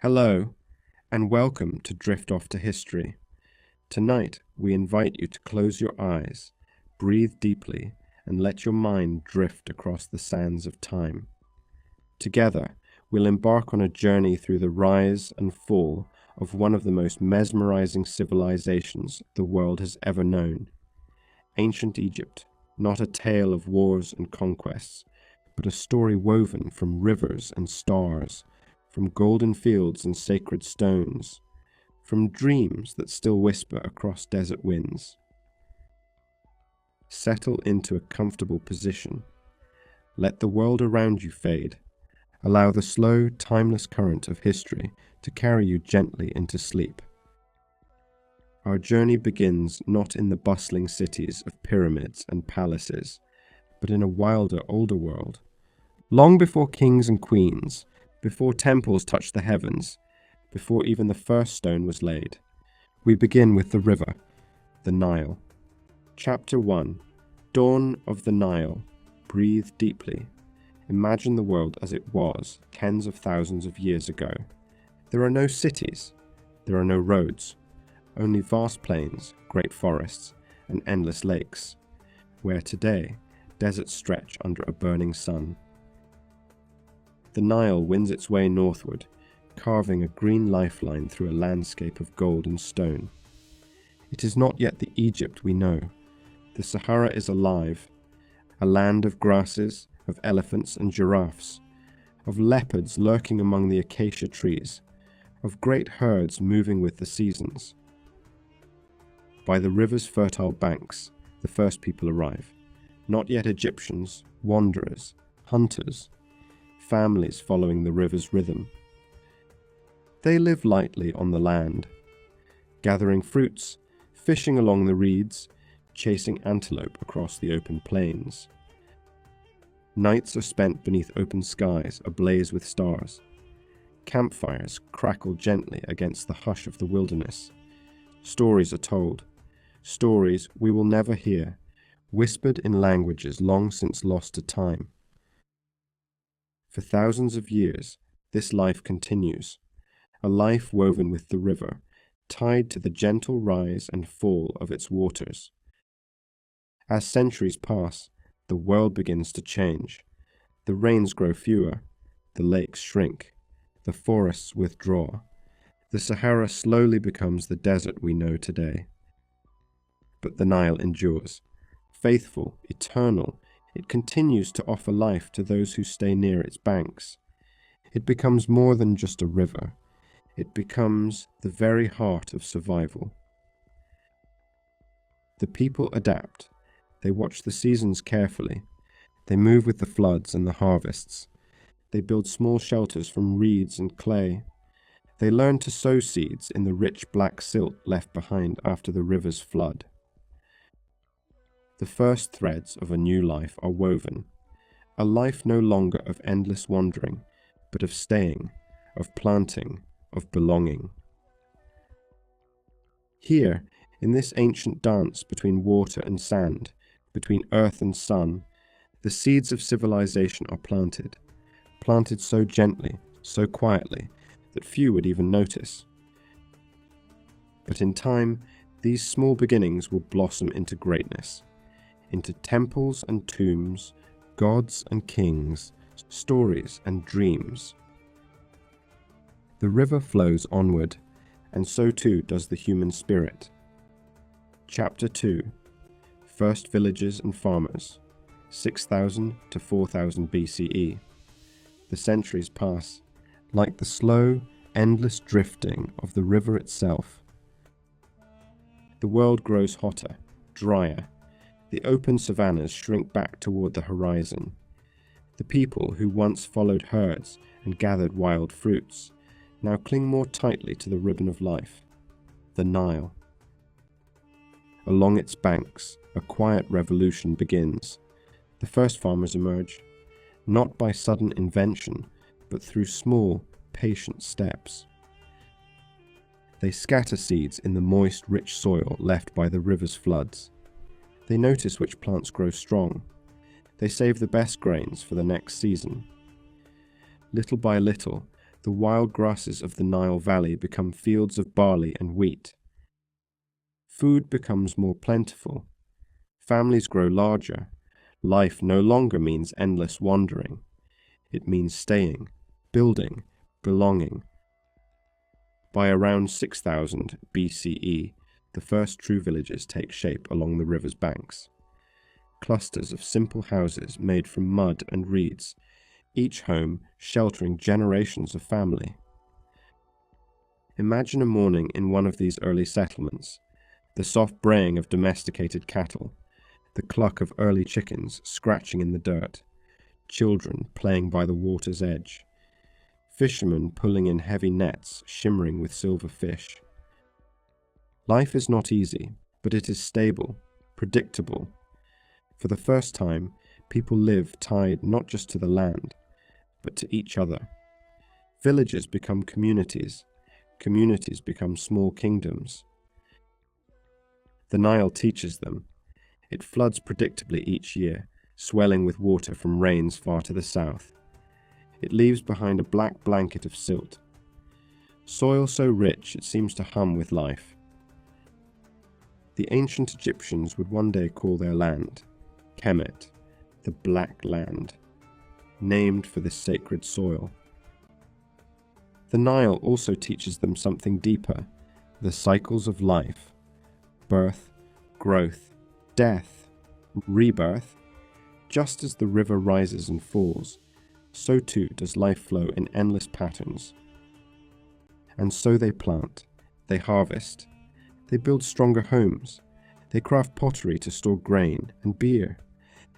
Hello, and welcome to Drift Off to History. Tonight, we invite you to close your eyes, breathe deeply, and let your mind drift across the sands of time. Together, we'll embark on a journey through the rise and fall of one of the most mesmerizing civilizations the world has ever known. Ancient Egypt, not a tale of wars and conquests, but a story woven from rivers and stars, from golden fields and sacred stones, from dreams that still whisper across desert winds. Settle into a comfortable position. Let the world around you fade. Allow the slow, timeless current of history to carry you gently into sleep. Our journey begins not in the bustling cities of pyramids and palaces, but in a wilder, older world. Long before kings and queens, before temples touched the heavens, before even the first stone was laid, we begin with the river, the Nile. Chapter 1. Dawn of the Nile. Breathe deeply. Imagine the world as it was tens of thousands of years ago. There are no cities. There are no roads. Only vast plains, great forests, and endless lakes, where today deserts stretch under a burning sun. The Nile wins its way northward, carving a green lifeline through a landscape of gold and stone. It is not yet the Egypt we know. The Sahara is alive, a land of grasses, of elephants and giraffes, of leopards lurking among the acacia trees, of great herds moving with the seasons. By the river's fertile banks, the first people arrive, not yet Egyptians, wanderers, hunters, families following the river's rhythm. They live lightly on the land, gathering fruits, fishing along the reeds, chasing antelope across the open plains. Nights are spent beneath open skies ablaze with stars. Campfires crackle gently against the hush of the wilderness. Stories are told, stories we will never hear, whispered in languages long since lost to time. For thousands of years, this life continues, a life woven with the river, tied to the gentle rise and fall of its waters. As centuries pass, the world begins to change. The rains grow fewer, the lakes shrink, the forests withdraw. The Sahara slowly becomes the desert we know today. But the Nile endures. Faithful, eternal, it continues to offer life to those who stay near its banks. It becomes more than just a river. It becomes the very heart of survival. The people adapt. They watch the seasons carefully. They move with the floods and the harvests. They build small shelters from reeds and clay. They learn to sow seeds in the rich black silt left behind after the river's flood. The first threads of a new life are woven, a life no longer of endless wandering, but of staying, of planting, of belonging. Here, in this ancient dance between water and sand, between earth and sun, the seeds of civilization are planted so gently, so quietly, that few would even notice. But in time, these small beginnings will blossom into greatness, into temples and tombs, gods and kings, stories and dreams. The river flows onward, and so too does the human spirit. Chapter 2. First villages and farmers, 6000 to 4000 BCE. The centuries pass, like the slow, endless drifting of the river itself. The world grows hotter, drier. The open savannas shrink back toward the horizon. The people who once followed herds and gathered wild fruits now cling more tightly to the ribbon of life, the Nile. Along its banks, a quiet revolution begins. The first farmers emerge, not by sudden invention, but through small, patient steps. They scatter seeds in the moist, rich soil left by the river's floods. They notice which plants grow strong. They save the best grains for the next season. Little by little, the wild grasses of the Nile Valley become fields of barley and wheat. Food becomes more plentiful. Families grow larger. Life no longer means endless wandering. It means staying, building, belonging. By around 6000 BCE, the first true villages take shape along the river's banks. Clusters of simple houses made from mud and reeds, each home sheltering generations of family. Imagine a morning in one of these early settlements, the soft braying of domesticated cattle, the cluck of early chickens scratching in the dirt, children playing by the water's edge, fishermen pulling in heavy nets shimmering with silver fish. Life is not easy, but it is stable, predictable. For the first time, people live tied not just to the land, but to each other. Villages become communities. Communities become small kingdoms. The Nile teaches them. It floods predictably each year, swelling with water from rains far to the south. It leaves behind a black blanket of silt. Soil so rich it seems to hum with life. The ancient Egyptians would one day call their land Kemet, the Black Land, named for this sacred soil. The Nile also teaches them something deeper, the cycles of life, birth, growth, death, rebirth. Just as the river rises and falls, so too does life flow in endless patterns. And so they plant, they harvest, they build stronger homes, they craft pottery to store grain and beer,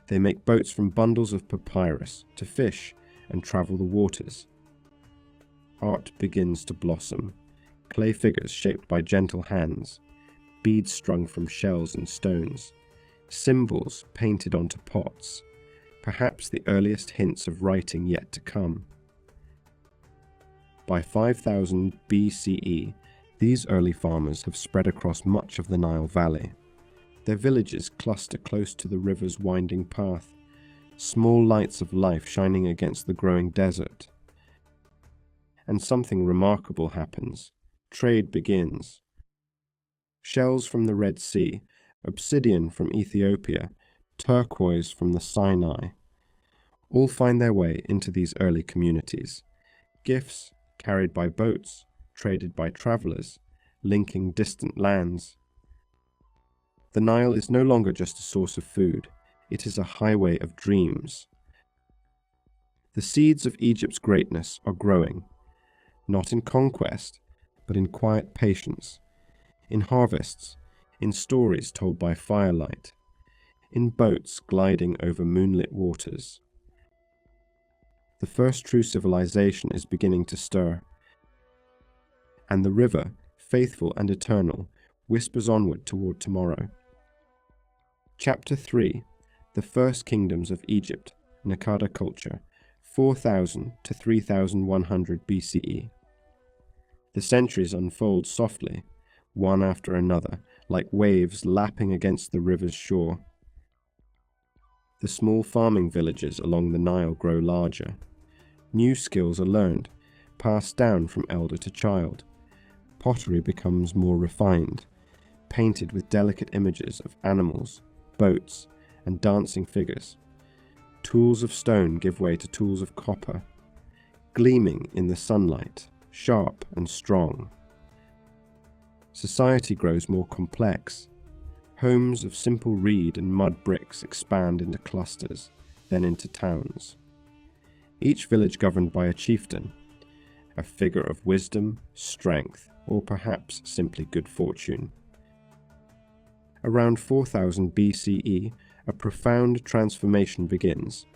they make boats from bundles of papyrus to fish and travel the waters. Art begins to blossom, clay figures shaped by gentle hands, beads strung from shells and stones, symbols painted onto pots, perhaps the earliest hints of writing yet to come. By 5000 BCE, these early farmers have spread across much of the Nile Valley. Their villages cluster close to the river's winding path, small lights of life shining against the growing desert. And something remarkable happens. Trade begins. Shells from the Red Sea, obsidian from Ethiopia, turquoise from the Sinai, all find their way into these early communities. Gifts carried by boats, traded by travelers, linking distant lands. The Nile is no longer just a source of food, it is a highway of dreams. The seeds of Egypt's greatness are growing, not in conquest, but in quiet patience, in harvests, in stories told by firelight, in boats gliding over moonlit waters. The first true civilization is beginning to stir, and the river, faithful and eternal, whispers onward toward tomorrow. Chapter 3. The First Kingdoms of Egypt, Naqada Culture, 4000 to 3100 BCE. The centuries unfold softly, one after another, like waves lapping against the river's shore. The small farming villages along the Nile grow larger. New skills are learned, passed down from elder to child. Pottery becomes more refined, painted with delicate images of animals, boats, and dancing figures. Tools of stone give way to tools of copper, gleaming in the sunlight, sharp and strong. Society grows more complex. Homes of simple reed and mud bricks expand into clusters, then into towns. Each village governed by a chieftain, a figure of wisdom, strength, or perhaps simply good fortune. Around 4000 BCE, a profound transformation begins.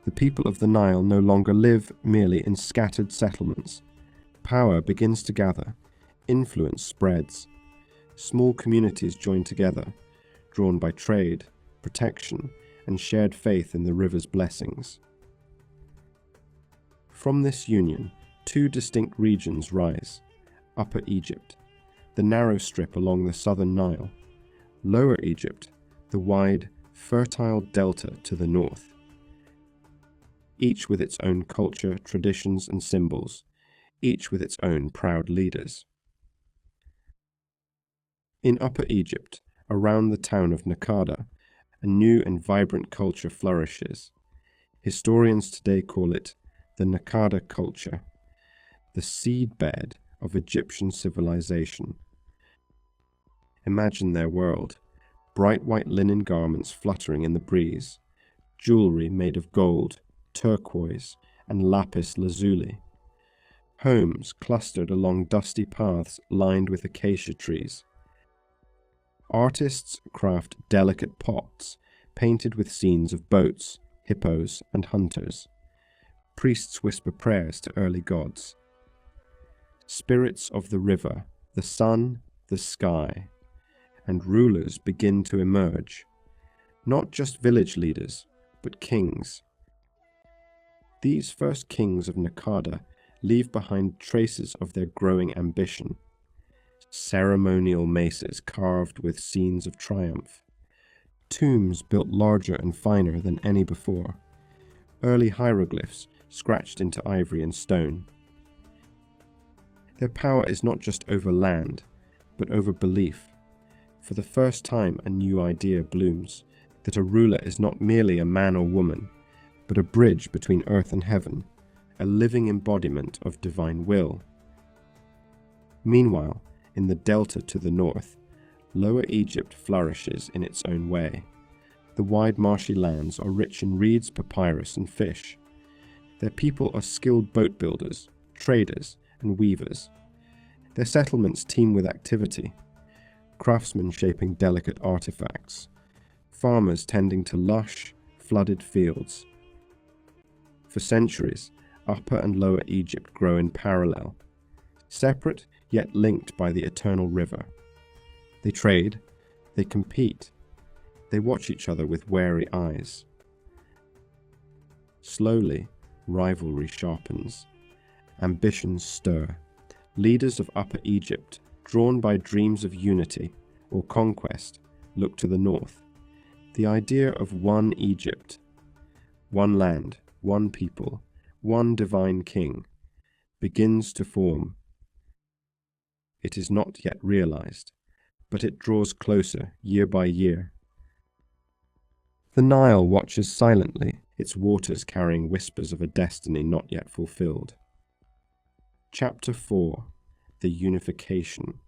The people of the Nile no longer live merely in scattered settlements. Power begins to gather, influence spreads. Small communities join together, drawn by trade, protection, and shared faith in the river's blessings. From this union, two distinct regions rise: Upper Egypt, the narrow strip along the southern Nile; Lower Egypt, the wide, fertile delta to the north. Each with its own culture, traditions, and symbols, each with its own proud leaders. In Upper Egypt, around the town of Nakada, a new and vibrant culture flourishes. Historians today call it the Nakada culture, the seedbed of Egyptian civilization. Imagine their world: bright white linen garments fluttering in the breeze, jewelry made of gold, turquoise, and lapis lazuli, homes clustered along dusty paths lined with acacia trees. Artists craft delicate pots painted with scenes of boats, hippos, and hunters. Priests whisper prayers to early gods. Spirits of the river, the sun, the sky, and rulers begin to emerge. Not just village leaders, but kings. These first kings of Nakada leave behind traces of their growing ambition. Ceremonial maces carved with scenes of triumph. Tombs built larger and finer than any before. Early hieroglyphs scratched into ivory and stone. Their power is not just over land, but over belief. For the first time, a new idea blooms, that a ruler is not merely a man or woman, but a bridge between earth and heaven, a living embodiment of divine will. Meanwhile, in the delta to the north, Lower Egypt flourishes in its own way. The wide marshy lands are rich in reeds, papyrus, and fish. Their people are skilled boat builders, traders, and weavers. Their settlements teem with activity: craftsmen shaping delicate artifacts, farmers tending to lush, flooded fields. For centuries, Upper and Lower Egypt grow in parallel, separate yet linked by the eternal river. They trade, they compete, they watch each other with wary eyes. Slowly, rivalry sharpens, ambitions stir. Leaders of Upper Egypt, drawn by dreams of unity or conquest, look to the north. The idea of one Egypt, one land, one people, one divine king, begins to form. It is not yet realized, but it draws closer year by year. The Nile watches silently, its waters carrying whispers of a destiny not yet fulfilled. Chapter 4: The Unification,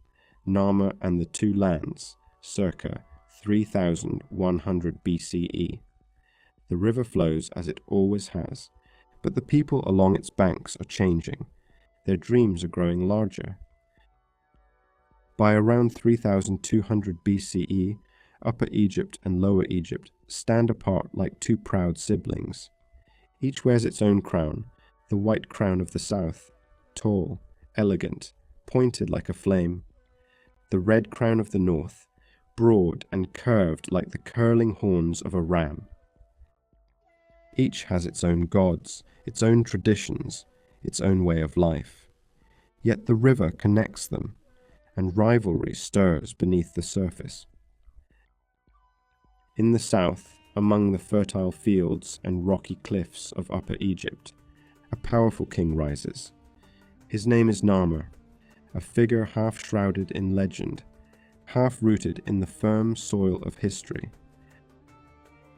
Narmer and the Two Lands, circa 3100 BCE. The river flows as it always has, but the people along its banks are changing. Their dreams are growing larger. By around 3200 BCE, Upper Egypt and Lower Egypt stand apart like two proud siblings. Each wears its own crown, the white crown of the south, tall, elegant, pointed like a flame. The red crown of the north, broad and curved like the curling horns of a ram. Each has its own gods, its own traditions, its own way of life. Yet the river connects them, and rivalry stirs beneath the surface. In the south, among the fertile fields and rocky cliffs of Upper Egypt, a powerful king rises. His name is Narmer, a figure half shrouded in legend, half rooted in the firm soil of history.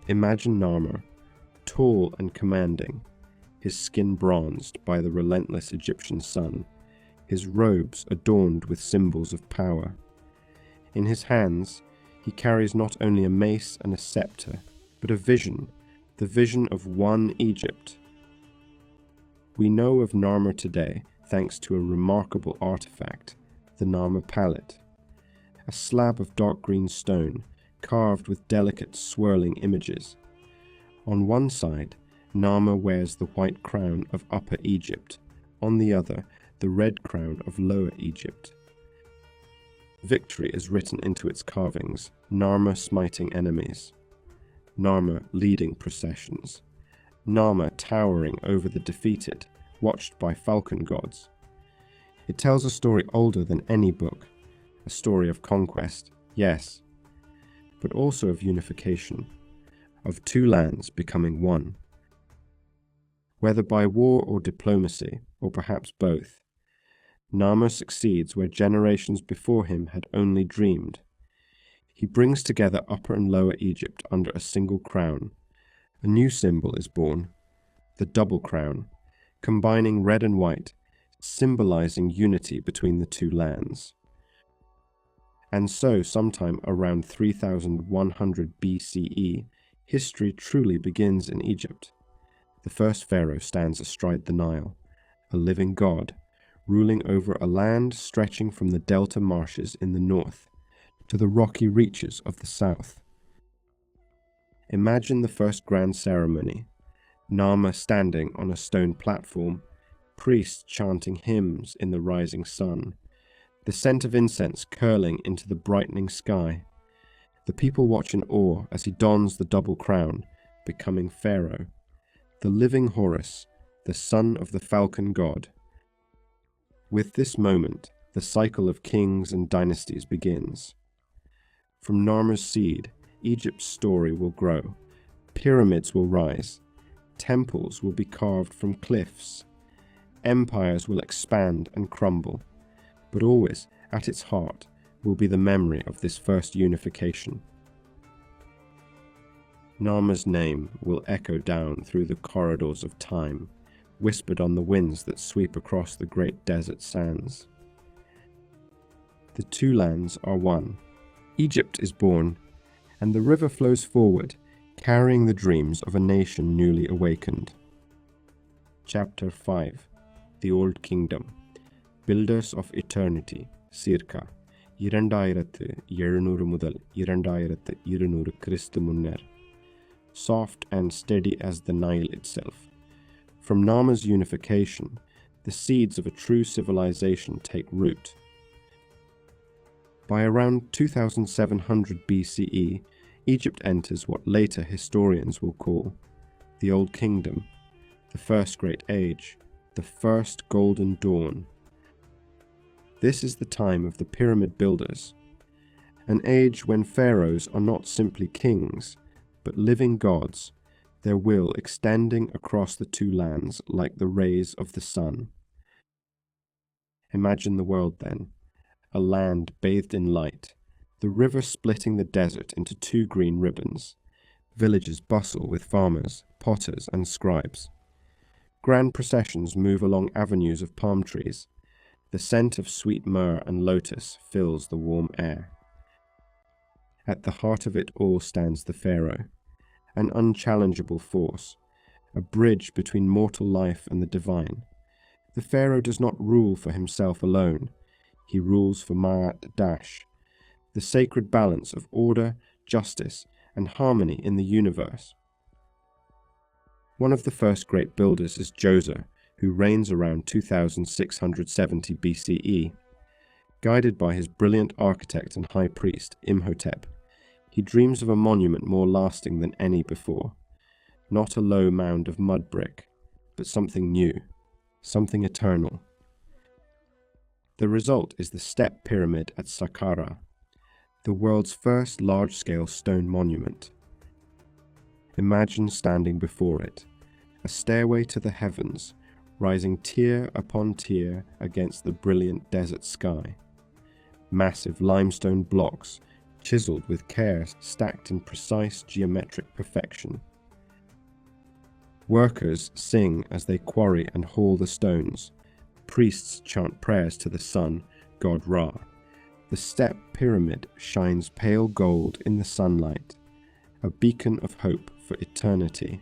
Imagine Narmer, tall and commanding, his skin bronzed by the relentless Egyptian sun, his robes adorned with symbols of power. In his hands, he carries not only a mace and a scepter, but a vision, the vision of one Egypt. We know of Narmer today thanks to a remarkable artifact, the Narmer palette, a slab of dark green stone carved with delicate swirling images. On one side, Narmer wears the white crown of Upper Egypt, on the other, the red crown of Lower Egypt. Victory is written into its carvings, Narmer smiting enemies, Narmer leading processions, Narmer towering over the defeated, watched by falcon gods. It tells a story older than any book, a story of conquest, yes, but also of unification, of two lands becoming one. Whether by war or diplomacy, or perhaps both, Narmer succeeds where generations before him had only dreamed. He brings together Upper and Lower Egypt under a single crown. A new symbol is born, the double crown, combining red and white, symbolizing unity between the two lands. And so, sometime around 3100 BCE, history truly begins in Egypt. The first pharaoh stands astride the Nile, a living god, ruling over a land stretching from the delta marshes in the north to the rocky reaches of the south. Imagine the first grand ceremony, Narmer standing on a stone platform, priests chanting hymns in the rising sun, the scent of incense curling into the brightening sky. The people watch in awe as he dons the double crown, becoming pharaoh, the living Horus, the son of the falcon god. With this moment, the cycle of kings and dynasties begins. From Narmer's seed, Egypt's story will grow. Pyramids will rise. Temples will be carved from cliffs. Empires will expand and crumble. But always, at its heart, will be the memory of this first unification. Narmer's name will echo down through the corridors of time, whispered on the winds that sweep across the great desert sands. The two lands are one. Egypt is born, and the river flows forward, carrying the dreams of a nation newly awakened. Chapter 5. The Old Kingdom. Builders of Eternity, circa 2700 മുതൽ 2200 ക്രിസ്തു മുന്നർ. Soft and steady as the Nile itself. From Narmer's unification, the seeds of a true civilization take root. By around 2700 BCE, Egypt enters what later historians will call the Old Kingdom, the First Great Age, the First Golden Dawn. This is the time of the pyramid builders, an age when pharaohs are not simply kings, but living gods, their will extending across the two lands like the rays of the sun. Imagine the world then, a land bathed in light, the river splitting the desert into two green ribbons. Villages bustle with farmers, potters, and scribes. Grand processions move along avenues of palm trees. The scent of sweet myrrh and lotus fills the warm air. At the heart of it all stands the pharaoh, an unchallengeable force, a bridge between mortal life and the divine. The pharaoh does not rule for himself alone. He rules for Ma'at Dash, the sacred balance of order, justice, and harmony in the universe. One of the first great builders is Djoser, who reigns around 2670 BCE. Guided by his brilliant architect and high priest, Imhotep, he dreams of a monument more lasting than any before. Not a low mound of mud brick, but something new, something eternal. The result is the Step Pyramid at Saqqara, the world's first large-scale stone monument. Imagine standing before it, a stairway to the heavens, rising tier upon tier against the brilliant desert sky. Massive limestone blocks, chiseled with care, stacked in precise geometric perfection. Workers sing as they quarry and haul the stones. Priests chant prayers to the sun, god Ra. The Step Pyramid shines pale gold in the sunlight, a beacon of hope for eternity.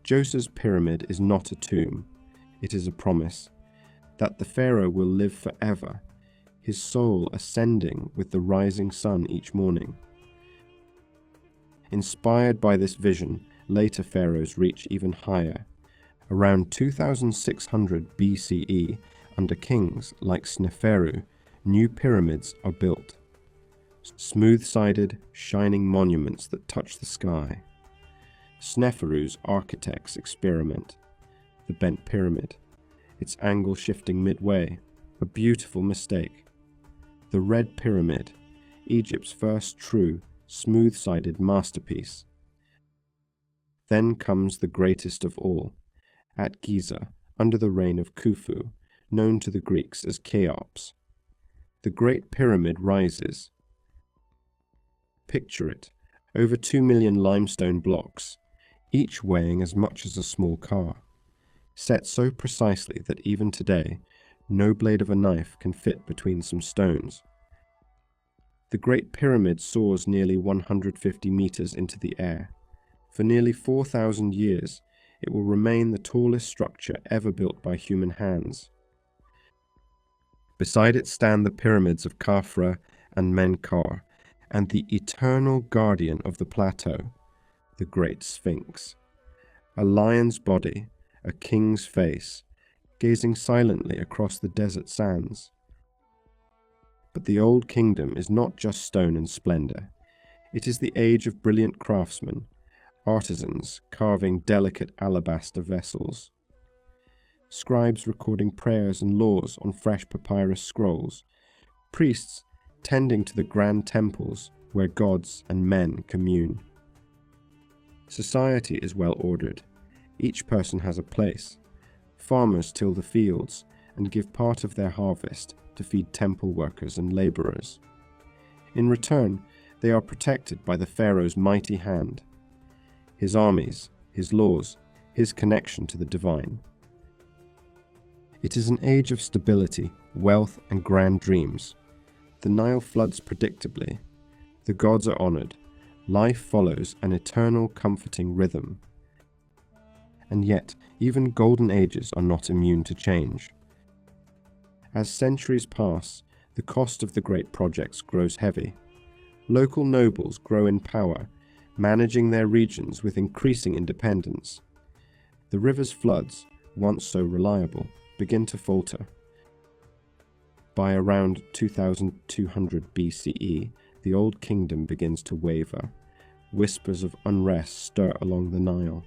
Djoser's pyramid is not a tomb. It is a promise that the pharaoh will live forever, his soul ascending with the rising sun each morning. Inspired by this vision, later pharaohs reach even higher. Around 2600 BCE, under kings like Sneferu, new pyramids are built. Smooth-sided, shining monuments that touch the sky. Sneferu's architects experiment. The bent pyramid, its angle shifting midway, a beautiful mistake. The Red Pyramid, Egypt's first true, smooth-sided masterpiece. Then comes the greatest of all. At Giza, under the reign of Khufu, known to the Greeks as Cheops. The Great Pyramid rises. Picture it, over 2 million limestone blocks, each weighing as much as a small car, set so precisely that even today, no blade of a knife can fit between some stones. The Great Pyramid soars nearly 150 meters into the air. For nearly 4,000 years, it will remain the tallest structure ever built by human hands. Beside it stand the pyramids of Khafra and Menkaure, and the eternal guardian of the plateau, the Great Sphinx. A lion's body, a king's face, gazing silently across the desert sands. But the Old Kingdom is not just stone and splendor. It is the age of brilliant craftsmen, artisans carving delicate alabaster vessels, scribes recording prayers and laws on fresh papyrus scrolls, priests tending to the grand temples where gods and men commune. Society is well ordered. Each person has a place. Farmers till the fields and give part of their harvest to feed temple workers and laborers. In return, they are protected by the Pharaoh's mighty hand, his armies, his laws, his connection to the divine. It is an age of stability, wealth, and grand dreams. The Nile floods predictably. The gods are honored. Life follows an eternal, comforting rhythm. And yet, even golden ages are not immune to change. As centuries pass, the cost of the great projects grows heavy. Local nobles grow in power, managing their regions with increasing independence. The river's floods, once so reliable, begin to falter. By around 2200 BCE, the Old Kingdom begins to waver. Whispers of unrest stir along the Nile.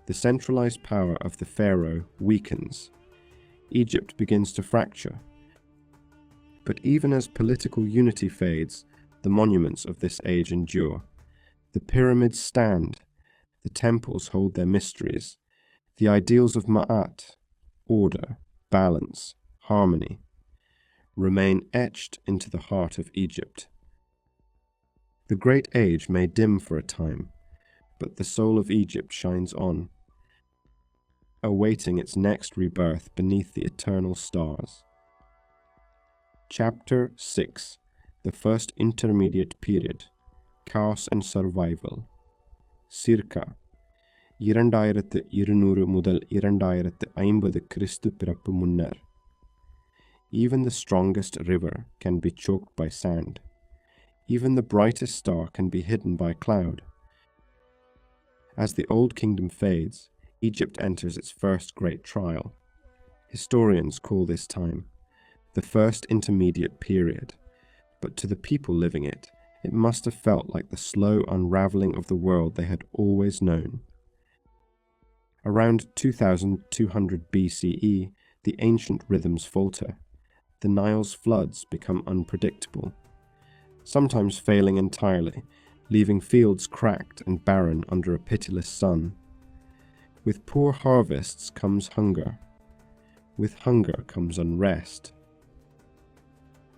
The centralized power of the pharaoh weakens. Egypt begins to fracture. But even as political unity fades, the monuments of this age endure. The pyramids stand. The temples hold their mysteries. The ideals of Ma'at, order, balance, harmony, remain etched into the heart of Egypt. The great age may dim for a time, but the soul of Egypt shines on, awaiting its next rebirth beneath the eternal stars. Chapter 6. The First Intermediate Period. Chaos and Survival. Circa 2200 முதல் 2050 கிறிஸ்து பிறப்பு முன்னர். Even the strongest river can be choked by sand. Even the brightest star can be hidden by cloud. As the Old Kingdom fades, Egypt enters its first great trial. Historians call this time the First Intermediate Period, but to the people living it, it must have felt like the slow unraveling of the world they had always known. Around 2200 BCE, the ancient rhythms falter. The Nile's floods become unpredictable, sometimes failing entirely, leaving fields cracked and barren under a pitiless sun. With poor harvests comes hunger. With hunger comes unrest.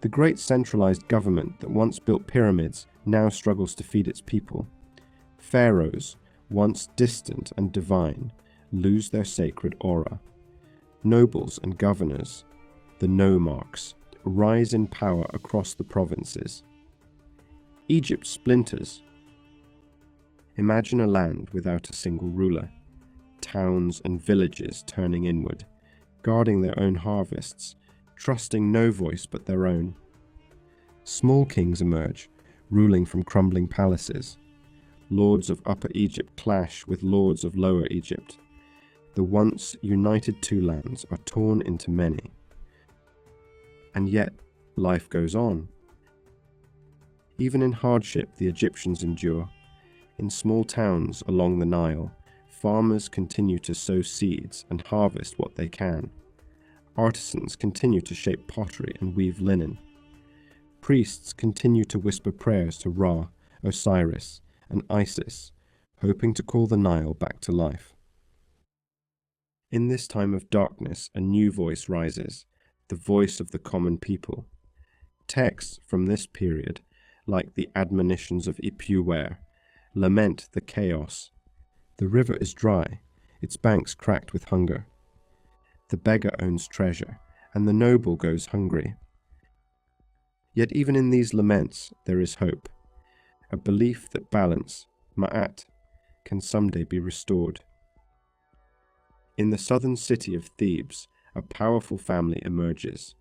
The great centralized government that once built pyramids now struggles to feed its people. Pharaohs, once distant and divine, lose their sacred aura. Nobles and governors, the nomarchs, rise in power across the provinces. Egypt splinters. Imagine a land without a single ruler, towns and villages turning inward, guarding their own harvests, trusting no voice but their own. Small kings emerge, ruling from crumbling palaces. Lords of Upper Egypt clash with lords of Lower Egypt. The once united two lands are torn into many. And yet, life goes on. Even in hardship, the Egyptians endure. In small towns along the Nile, farmers continue to sow seeds and harvest what they can. Artisans continue to shape pottery and weave linen. Priests continue to whisper prayers to Ra, Osiris, and Isis, hoping to call the Nile back to life. In this time of darkness, a new voice rises, the voice of the common people. Texts from this period, like the admonitions of Ipuwer, lament the chaos. The river is dry, its banks cracked with hunger. The beggar owns treasure, and the noble goes hungry. Yet even in these laments there is hope, a belief that balance, ma'at, can someday be restored. In the southern city of Thebes, a powerful family emerges,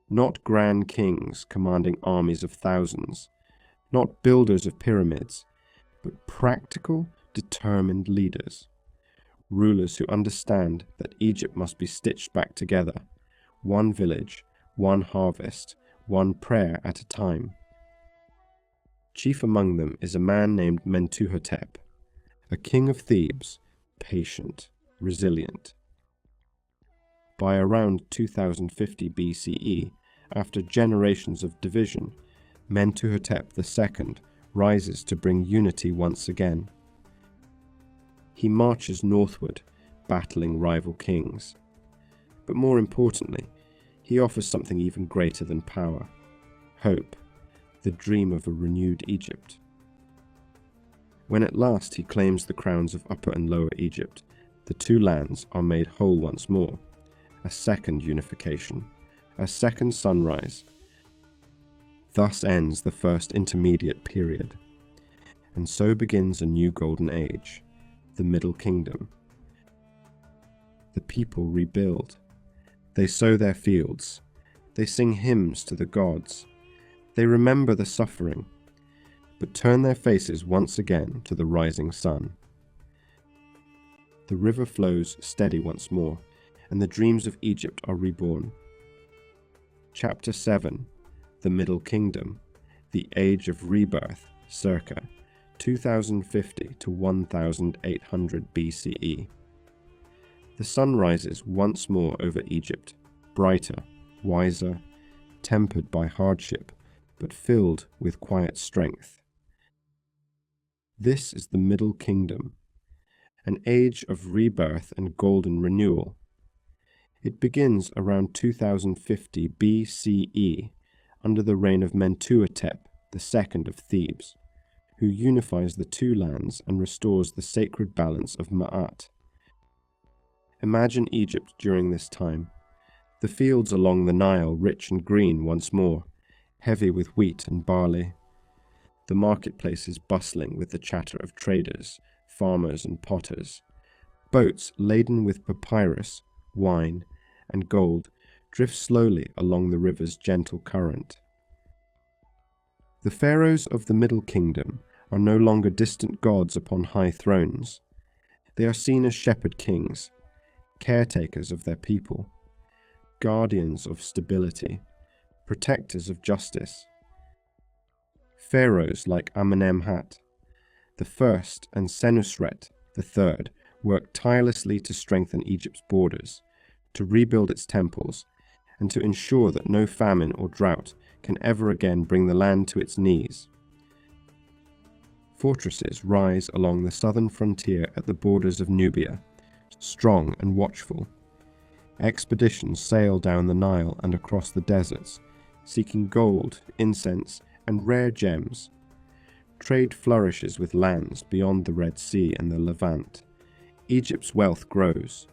not grand kings commanding armies of thousands, not builders of pyramids, but practical, determined leaders. Rulers who understand that Egypt must be stitched back together, one village, one harvest, one prayer at a time. Chief among them is a man named Mentuhotep, a king of Thebes, patient, resilient. By around 2050 BCE, after generations of division, Mentuhotep II rises to bring unity once again. He marches northward, battling rival kings. But more importantly, he offers something even greater than power: hope, the dream of a renewed Egypt. When at last he claims the crowns of Upper and Lower Egypt, the two lands are made whole once more, a second unification, a second sunrise. Thus ends the first intermediate period, and so begins a new golden age, the Middle Kingdom. The people rebuild. They sow their fields. They sing hymns to the gods. They remember the suffering, but turn their faces once again to the rising sun. The river flows steady once more, and the dreams of Egypt are reborn. Chapter 7. The Middle Kingdom, the Age of Rebirth, circa 2050 to 1800 BCE. The sun rises once more over Egypt, brighter, wiser, tempered by hardship, but filled with quiet strength. This is the Middle Kingdom, an age of rebirth and golden renewal. It begins around 2050 BCE, under the reign of Mentuhotep II of Thebes, who unifies the two lands and restores the sacred balance of Ma'at. Imagine Egypt during this time, the fields along the Nile rich and green once more, heavy with wheat and barley, the marketplaces bustling with the chatter of traders, farmers and potters, boats laden with papyrus, wine, and gold drift slowly along the river's gentle current. The pharaohs of the Middle Kingdom are no longer distant gods upon high thrones. They are seen as shepherd kings, caretakers of their people, guardians of stability, protectors of justice. Pharaohs like Amenemhat the first and Senusret the third worked tirelessly to strengthen Egypt's borders, to rebuild its temples, and to ensure that no famine or drought can ever again bring the land to its knees. Fortresses rise along the southern frontier at the borders of Nubia, strong and watchful. Expeditions sail down the Nile and across the deserts, seeking gold, incense, and rare gems. Trade flourishes with lands beyond the Red Sea and the Levant. Egypt's wealth grows.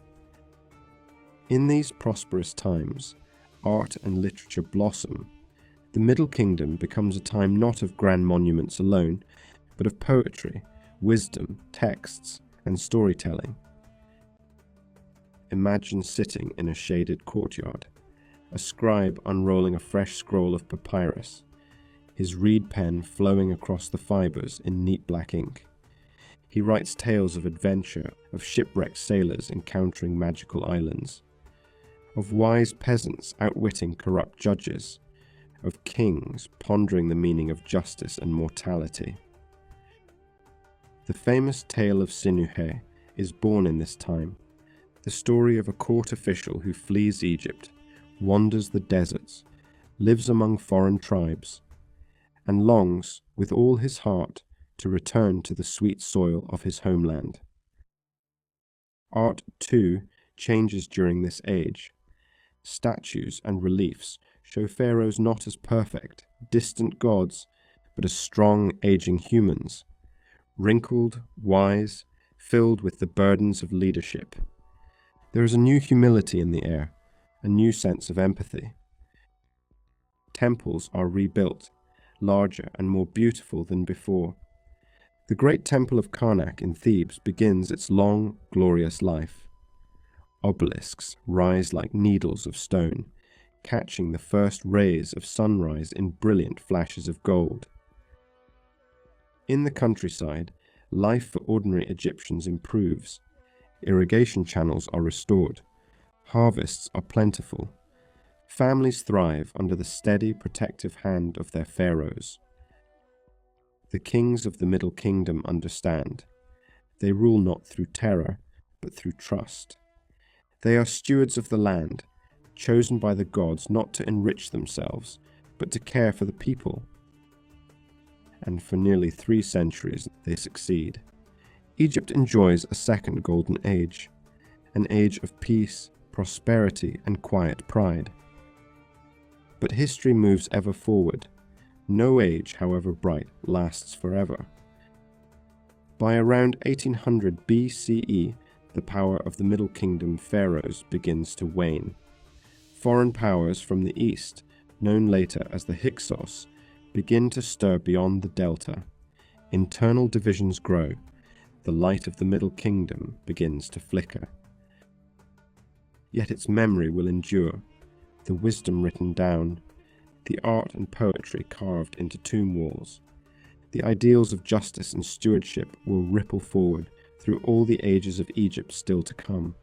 In these prosperous times, art and literature blossom. The Middle Kingdom becomes a time not of grand monuments alone, but of poetry, wisdom, texts, and storytelling. Imagine sitting in a shaded courtyard, a scribe unrolling a fresh scroll of papyrus, his reed pen flowing across the fibers in neat black ink. He writes tales of adventure, of shipwrecked sailors encountering magical islands, of wise peasants outwitting corrupt judges, of kings pondering the meaning of justice and mortality. The famous tale of Sinuhe is born in this time, the story of a court official who flees Egypt, wanders the deserts, lives among foreign tribes, and longs with all his heart to return to the sweet soil of his homeland. Art, too, changes during this age. Statues and reliefs show pharaohs not as perfect, distant gods, but as strong, aging humans, wrinkled, wise, filled with the burdens of leadership. There is a new humility in the air, a new sense of empathy. Temples are rebuilt, larger and more beautiful than before. The great temple of Karnak in Thebes begins its long, glorious life. Obelisks rise like needles of stone, catching the first rays of sunrise in brilliant flashes of gold. In the countryside, life for ordinary Egyptians improves. Irrigation channels are restored. Harvests are plentiful. Families thrive under the steady, protective hand of their pharaohs. The kings of the Middle Kingdom understand. They rule not through terror, but through trust. They are stewards of the land, chosen by the gods not to enrich themselves, but to care for the people. And for nearly 3 centuries they succeed. Egypt enjoys a second golden age, an age of peace, prosperity, and quiet pride. But history moves ever forward. No age, however bright, lasts forever. By around 1800 BCE, the power of the Middle Kingdom pharaohs begins to wane. Foreign powers from the east, known later as the Hyksos, begin to stir beyond the delta. Internal divisions grow. The light of the Middle Kingdom begins to flicker. Yet its memory will endure, the wisdom written down, the art and poetry carved into tomb walls. The ideals of justice and stewardship will ripple forward through all the ages of Egypt still to come.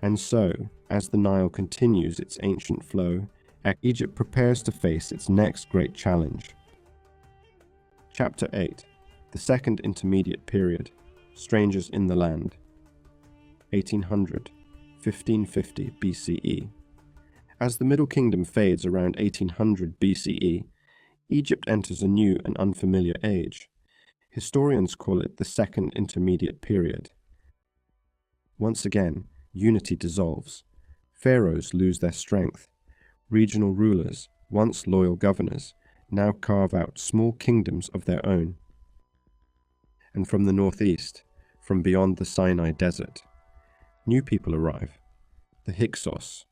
And so, as the Nile continues its ancient flow, Egypt prepares to face its next great challenge. Chapter 8. The Second Intermediate Period. Strangers in the Land. 1800, 1550 BCE. As the Middle Kingdom fades around 1800 BCE, Egypt enters a new and unfamiliar age. Historians call it the Second Intermediate Period. Once again, unity dissolves. Pharaohs lose their strength. Regional rulers, once loyal governors, now carve out small kingdoms of their own. And from the northeast, from beyond the Sinai Desert, new people arrive, the Hyksos.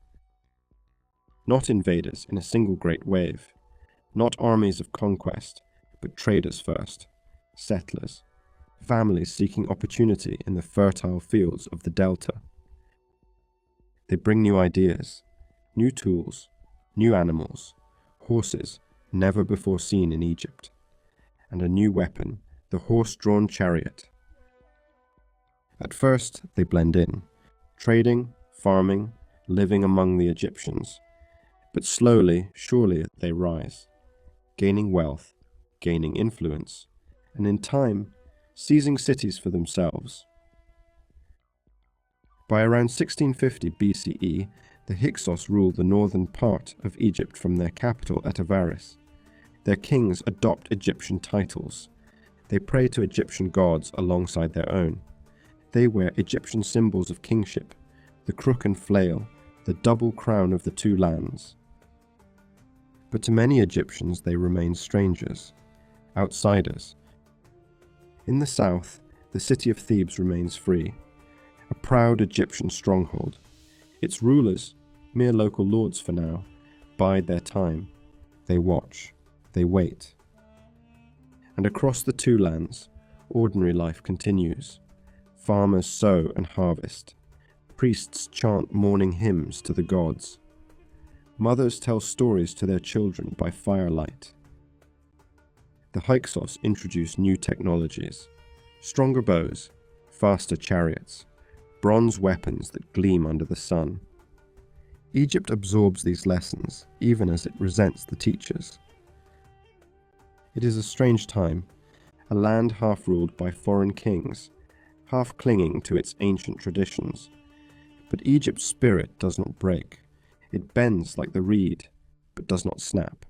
Not invaders in a single great wave, not armies of conquest, but traders first, settlers, families seeking opportunity in the fertile fields of the delta. They bring new ideas, new tools, new animals, horses never before seen in Egypt, and a new weapon, the horse-drawn chariot. At first, they blend in, trading, farming, living among the Egyptians. But slowly, surely, they rise, gaining wealth, gaining influence, and in time, seizing cities for themselves. By around 1650 BCE, the Hyksos rule the northern part of Egypt from their capital at Avaris. Their kings adopt Egyptian titles. They pray to Egyptian gods alongside their own. They wear Egyptian symbols of kingship, the crook and flail, the double crown of the two lands. But to many Egyptians they remain strangers, outsiders. In the south, the city of Thebes remains free, a proud Egyptian stronghold. Its rulers, mere local lords for now, bide their time. They watch, they wait. And across the two lands, ordinary life continues. Farmers sow and harvest. Priests chant morning hymns to the gods. Mothers tell stories to their children by firelight. The Hyksos introduce new technologies, stronger bows, faster chariots, bronze weapons that gleam under the sun. Egypt absorbs these lessons, even as it resents the teachers. It is a strange time, a land half ruled by foreign kings, half clinging to its ancient traditions. But Egypt's spirit does not break. It bends like the reed, but does not snap.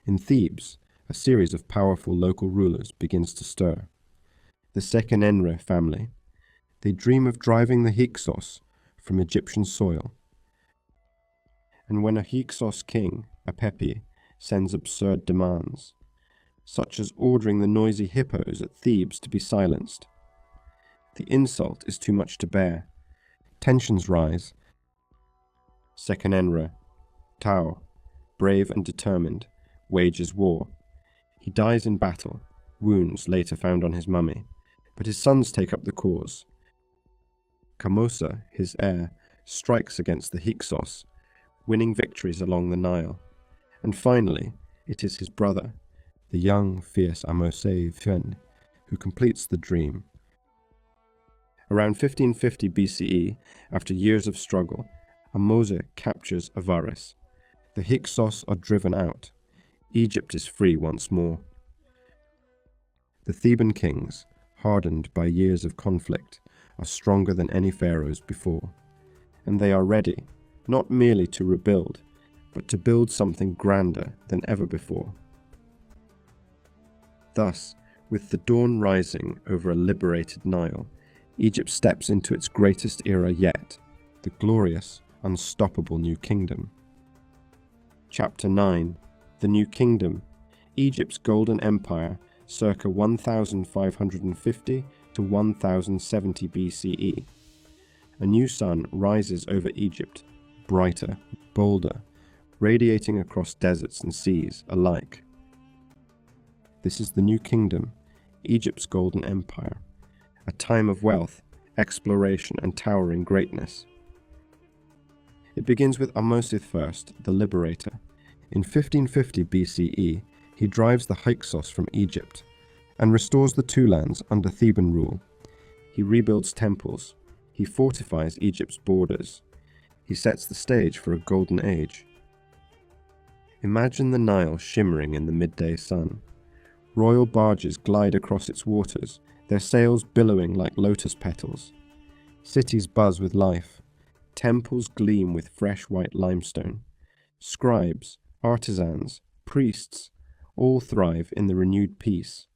In Thebes, a series of powerful local rulers begins to stir. The Sekenenre family. They dream of driving the Hyksos from Egyptian soil. And when a Hyksos king, a Pepi, sends absurd demands, such as ordering the noisy hippos at Thebes to be silenced, the insult is too much to bear. Tensions rise. Sekenenre, Tau, brave and determined, wages war. He dies in battle, wounds later found on his mummy, but his sons take up the cause. Kamosa, his heir, strikes against the Hyksos, winning victories along the Nile. And finally, it is his brother, the young, fierce Amosei Fen, who completes the dream. Around 1550 BCE, after years of struggle, Ahmose captures Avaris. The Hyksos are driven out. Egypt is free once more. The Theban kings, hardened by years of conflict, are stronger than any pharaohs before, and they are ready, not merely to rebuild, but to build something grander than ever before. Thus, with the dawn rising over a liberated Nile, Egypt steps into its greatest era yet, the glorious, unstoppable New Kingdom. Chapter 9. The New Kingdom, Egypt's Golden Empire, circa 1550 to 1070 BCE. A new sun rises over Egypt, brighter, bolder, radiating across deserts and seas alike. This is the New Kingdom, Egypt's Golden Empire, a time of wealth, exploration, and towering greatness. It begins with Ahmose I, the liberator. In 1550 BCE, he drives the Hyksos from Egypt and restores the two lands under Theban rule. He rebuilds temples. He fortifies Egypt's borders. He sets the stage for a golden age. Imagine the Nile shimmering in the midday sun. Royal barges glide across its waters, their sails billowing like lotus petals. Cities buzz with life. Temples gleam with fresh white limestone. Scribes, artisans, priests, all thrive in the renewed peace.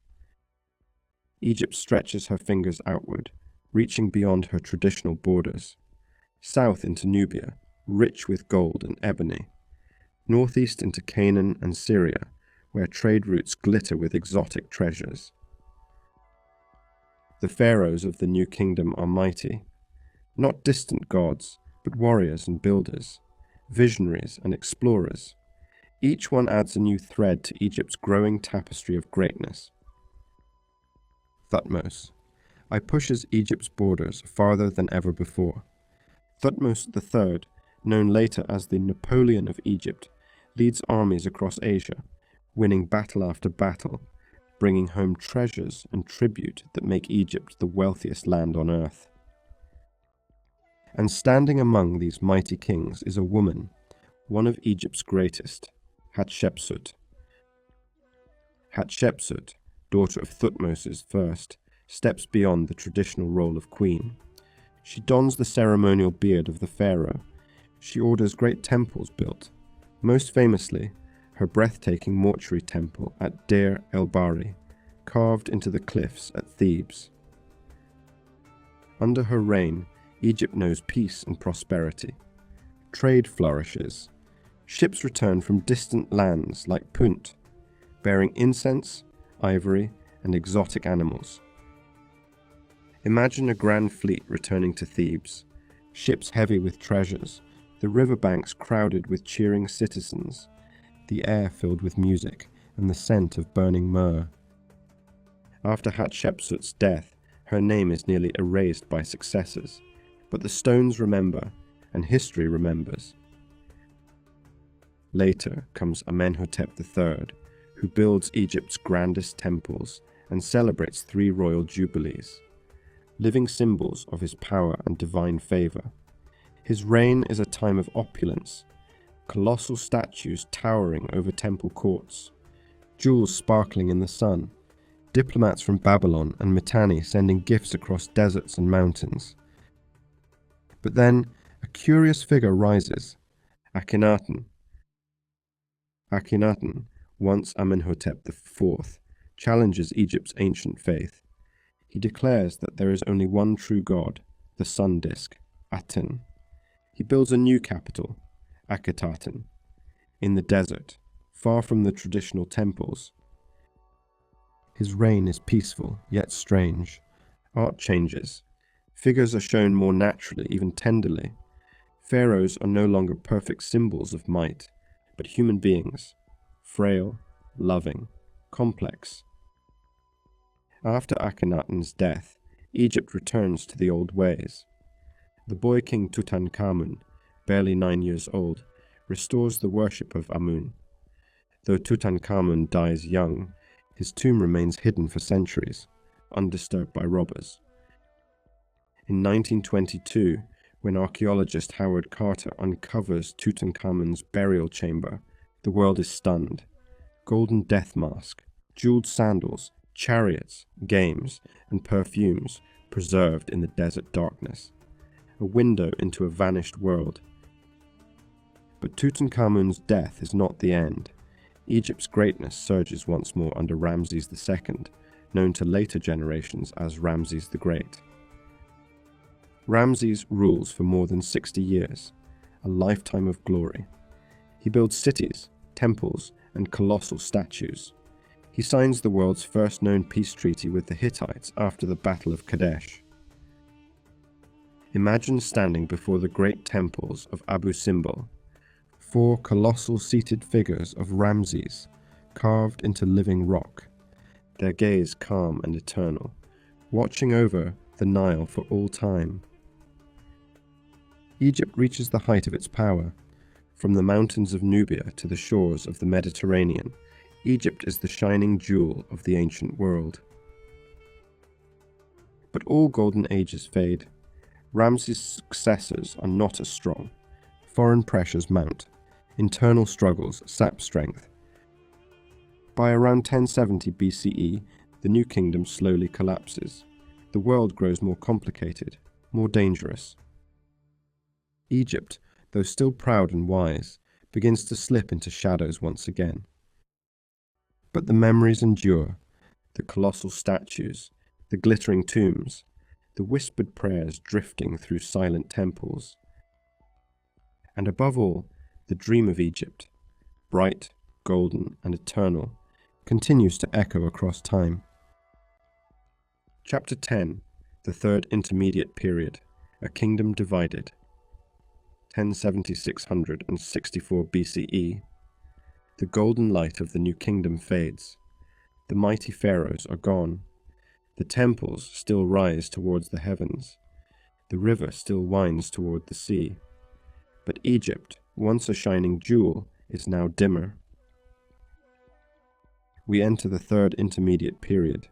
Egypt stretches her fingers outward, reaching beyond her traditional borders. South into Nubia, rich with gold and ebony. Northeast into Canaan and Syria, where trade routes glitter with exotic treasures. The pharaohs of the New Kingdom are mighty, not distant gods, but warriors and builders, visionaries and explorers. Each one adds a new thread to Egypt's growing tapestry of greatness. Thutmose. I pushes Egypt's borders farther than ever before. Thutmose III, known later as the Napoleon of Egypt, leads armies across Asia, winning battle after battle, bringing home treasures and tribute that make Egypt the wealthiest land on earth. And standing among these mighty kings is a woman, one of Egypt's greatest, Hatshepsut. Hatshepsut, daughter of Thutmose I, steps beyond the traditional role of queen. She dons the ceremonial beard of the pharaoh. She orders great temples built, most famously her breathtaking mortuary temple at Deir el-Bahri, carved into the cliffs at Thebes. Under her reign, Egypt knows peace and prosperity. Trade flourishes. Ships return from distant lands like Punt, bearing incense, ivory, and exotic animals. Imagine a grand fleet returning to Thebes, ships heavy with treasures, the riverbanks crowded with cheering citizens, the air filled with music and the scent of burning myrrh. After Hatshepsut's death, her name is nearly erased by successors, but the stones remember, and history remembers. Later comes Amenhotep III, who builds Egypt's grandest temples and celebrates 3 royal jubilees, living symbols of his power and divine favor. His reign is a time of opulence, colossal statues towering over temple courts, jewels sparkling in the sun, diplomats from Babylon and Mitanni sending gifts across deserts and mountains. But then a curious figure rises, Akhenaten. Akhenaten, once Amenhotep IV, challenges Egypt's ancient faith. He declares that there is only one true god, the sun disk, Aten. He builds a new capital, Akhetaten, in the desert, far from the traditional temples. His reign is peaceful, yet strange. Art changes. Figures are shown more naturally, even tenderly. Pharaohs are no longer perfect symbols of might, but human beings, frail, loving, complex. After Akhenaten's death, Egypt returns to the old ways. The boy king Tutankhamun, barely 9 years old, restores the worship of Amun. Though Tutankhamun dies young, his tomb remains hidden for centuries, undisturbed by robbers. In 1922, when archaeologist Howard Carter uncovers Tutankhamun's burial chamber, the world is stunned. Golden death mask, jeweled sandals, chariots, games, and perfumes preserved in the desert darkness. A window into a vanished world. But Tutankhamun's death is not the end. Egypt's greatness surges once more under Ramses II, known to later generations as Ramses the Great. Ramses rules for more than 60 years, a lifetime of glory. He builds cities, temples, and colossal statues. He signs the world's first known peace treaty with the Hittites after the Battle of Kadesh. Imagine standing before the great temples of Abu Simbel, 4 colossal seated figures of Ramses, carved into living rock, their gaze calm and eternal, watching over the Nile for all time. Egypt reaches the height of its power. From the mountains of Nubia to the shores of the Mediterranean, Egypt is the shining jewel of the ancient world. But all golden ages fade. Ramses' successors are not as strong. Foreign pressures mount. Internal struggles sap strength. By around 1070 BCE, the new kingdom slowly collapses. The world grows more complicated, more dangerous. Egypt, though still proud and wise, begins to slip into shadows once again. But the memories endure, the colossal statues, the glittering tombs, the whispered prayers drifting through silent temples. And above all, the dream of Egypt, bright, golden, and eternal, continues to echo across time. Chapter 10, the Third Intermediate Period, A Kingdom Divided. 1070-664 BCE. The golden light of the new kingdom fades. The mighty pharaohs are gone. The temples still rise towards the heavens. The river still winds toward the sea. But Egypt, once a shining jewel, is now dimmer. We enter the Third Intermediate Period,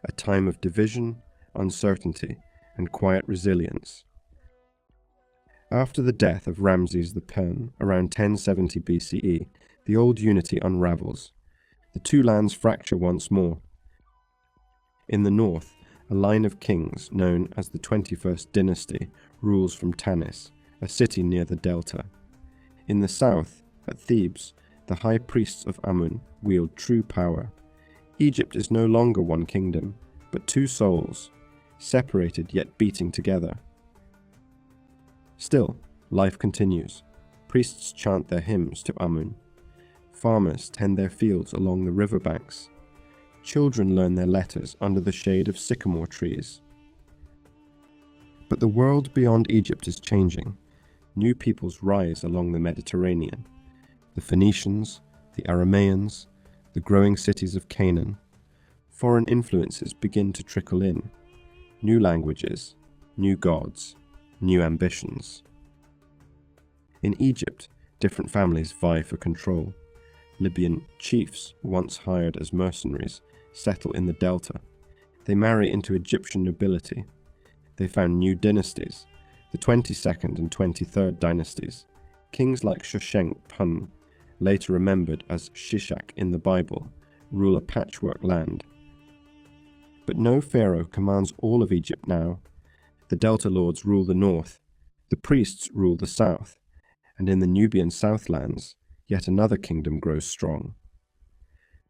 a time of division, uncertainty, and quiet resilience. After the death of Ramses the Pen, around 1070 BCE, the old unity unravels. The two lands fracture once more. In the north, a line of kings known as the 21st dynasty rules from Tanis, a city near the delta. In the south, at Thebes, the high priests of Amun wield true power. Egypt is no longer one kingdom, but two souls, separated yet beating together. Still, life continues. Priests chant their hymns to Amun. Farmers tend their fields along the riverbanks. Children learn their letters under the shade of sycamore trees. But the world beyond Egypt is changing. New peoples rise along the Mediterranean. The Phoenicians, the Aramaeans, the growing cities of Canaan. Foreign influences begin to trickle in. New languages, new gods, new ambitions. In Egypt, different families vie for control. Libyan chiefs, once hired as mercenaries, settle in the delta. They marry into Egyptian nobility. They found new dynasties, the 22nd and 23rd dynasties. Kings like Shoshenq-Pun, later remembered as Shishak in the Bible, rule a patchwork land. But no pharaoh commands all of Egypt now. The delta lords rule the north, the priests rule the south, and in the Nubian southlands, yet another kingdom grows strong.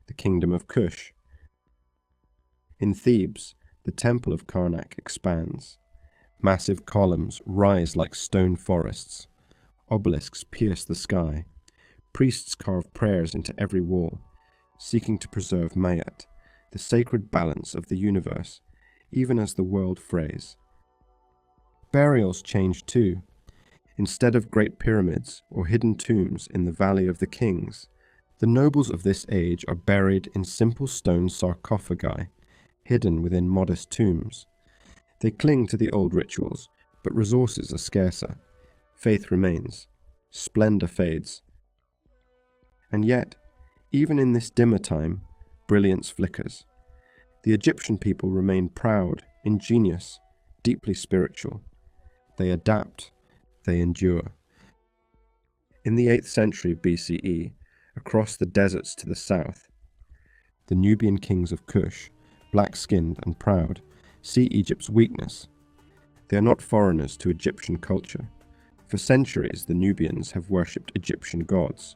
The kingdom of Kush. In Thebes, the temple of Karnak expands. Massive columns rise like stone forests, Obelisks pierce the sky. Priests carve prayers into every wall, seeking to preserve Mayat, the sacred balance of the universe, even as the world frays. Burials change too. Instead of great pyramids or hidden tombs in the Valley of the Kings, the nobles of this age are buried in simple stone sarcophagi, hidden within modest tombs. They cling to the old rituals, but resources are scarcer. Faith remains. Splendor fades. And yet, even in this dimmer time, brilliance flickers. The Egyptian people remain proud, ingenious, deeply spiritual. They adapt. They endure. In the 8th century BCE, across the deserts to the south, the Nubian kings of Kush, black-skinned and proud, see Egypt's weakness. They are not foreigners to Egyptian culture. For centuries, the Nubians have worshipped Egyptian gods.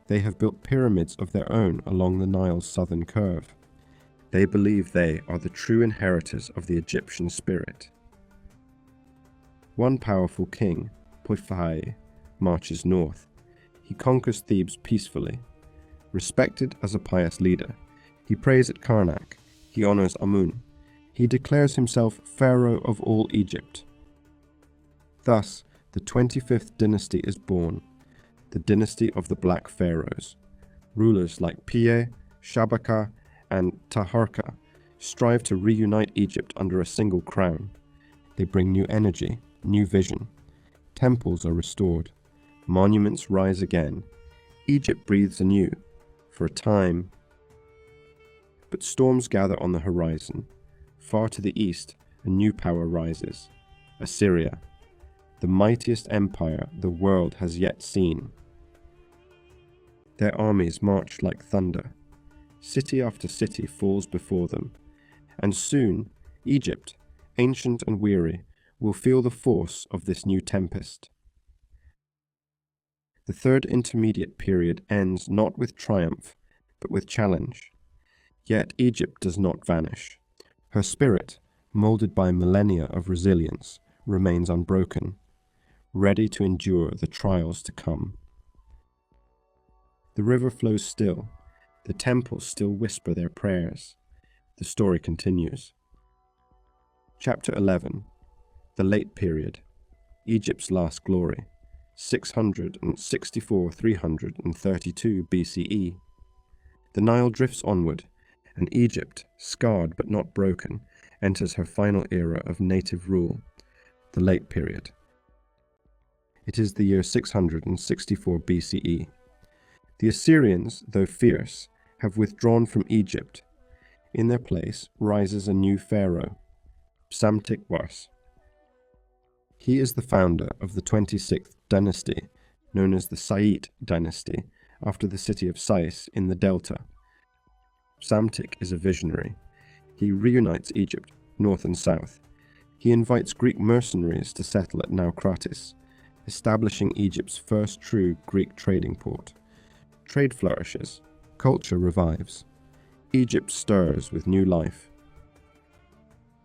They have built pyramids of their own along the Nile's southern curve. They believe they are the true inheritors of the Egyptian spirit. One powerful king, Poifai, marches north. He conquers Thebes peacefully. Respected as a pious leader, he prays at Karnak. He honors Amun. He declares himself Pharaoh of all Egypt. Thus, the 25th dynasty is born, the dynasty of the Black Pharaohs. Rulers like Piye, Shabaka, and Taharka strive to reunite Egypt under a single crown. They bring new energy, new vision. Temples are restored. Monuments rise again. Egypt breathes anew, for a time. But storms gather on the horizon. Far to the east, a new power rises. Assyria, the mightiest empire the world has yet seen. Their armies march like thunder. City after city falls before them. And soon, Egypt, ancient and weary, will feel the force of this new tempest. The third intermediate period ends not with triumph, but with challenge. Yet Egypt does not vanish. Her spirit, molded by millennia of resilience, remains unbroken, ready to endure the trials to come. The river flows still. The temples still whisper their prayers. The story continues. Chapter 11. The Late Period. Egypt's Last Glory. 664-332 BCE. The Nile drifts onward, and Egypt, scarred but not broken, enters her final era of native rule, the Late Period. It is the year 664 BCE. The Assyrians, though fierce, have withdrawn from Egypt. In their place rises a new pharaoh, Psamtik Wars. He is the founder of the 26th dynasty, known as the Saite dynasty, after the city of Sais in the Delta. Psamtik is a visionary. He reunites Egypt, north and south. He invites Greek mercenaries to settle at Naucratis, establishing Egypt's first true Greek trading port. Trade flourishes. Culture revives. Egypt stirs with new life.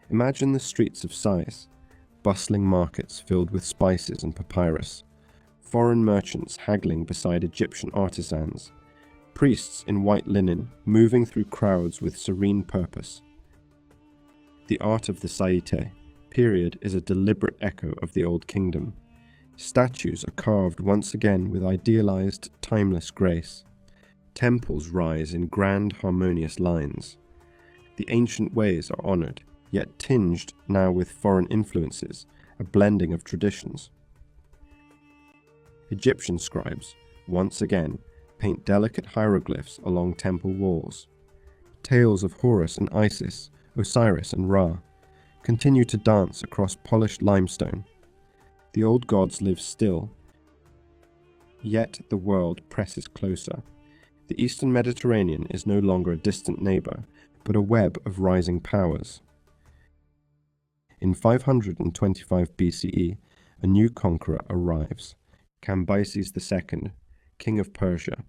Imagine the streets of Sais, bustling markets filled with spices and papyrus, foreign merchants haggling beside Egyptian artisans, priests in white linen moving through crowds with serene purpose. The art of the Saite period is a deliberate echo of the Old Kingdom. Statues are carved once again with idealized, timeless grace. Temples rise in grand, harmonious lines. The ancient ways are honored, yet tinged now with foreign influences, a blending of traditions. Egyptian scribes, once again, paint delicate hieroglyphs along temple walls. Tales of Horus and Isis, Osiris and Ra, continue to dance across polished limestone. The old gods live still, yet the world presses closer. The Eastern Mediterranean is no longer a distant neighbor, but a web of rising powers. In 525 BCE, a new conqueror arrives, Cambyses II, king of Persia.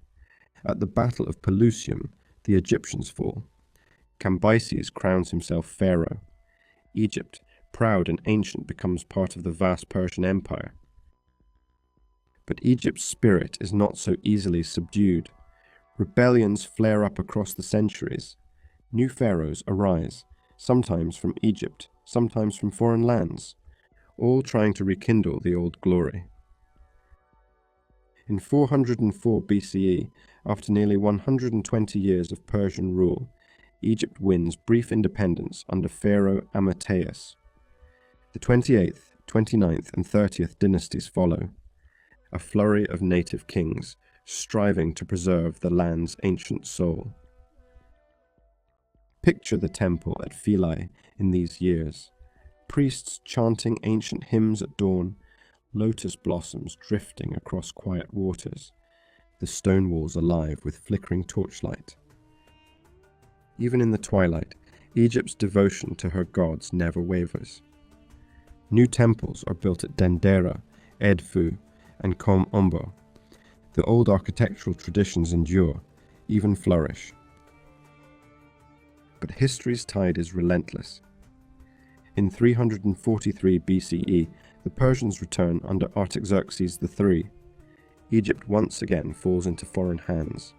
At the Battle of Pelusium, the Egyptians fall. Cambyses crowns himself pharaoh. Egypt, proud and ancient, becomes part of the vast Persian Empire. But Egypt's spirit is not so easily subdued. Rebellions flare up across the centuries. New pharaohs arise, sometimes from Egypt, sometimes from foreign lands, all trying to rekindle the old glory. In 404 BCE, after nearly 120 years of Persian rule, Egypt wins brief independence under Pharaoh Amataeus. The 28th, 29th and 30th dynasties follow, a flurry of native kings striving to preserve the land's ancient soul. Picture the temple at Philae in these years, priests chanting ancient hymns at dawn, lotus blossoms drifting across quiet waters, the stone walls alive with flickering torchlight. Even in the twilight, Egypt's devotion to her gods never wavers. New temples are built at Dendera, Edfu, and Kom Ombo. The old architectural traditions endure, even flourish. But history's tide is relentless. In 343 BCE, the Persians return under Artaxerxes III. Egypt once again falls into foreign hands.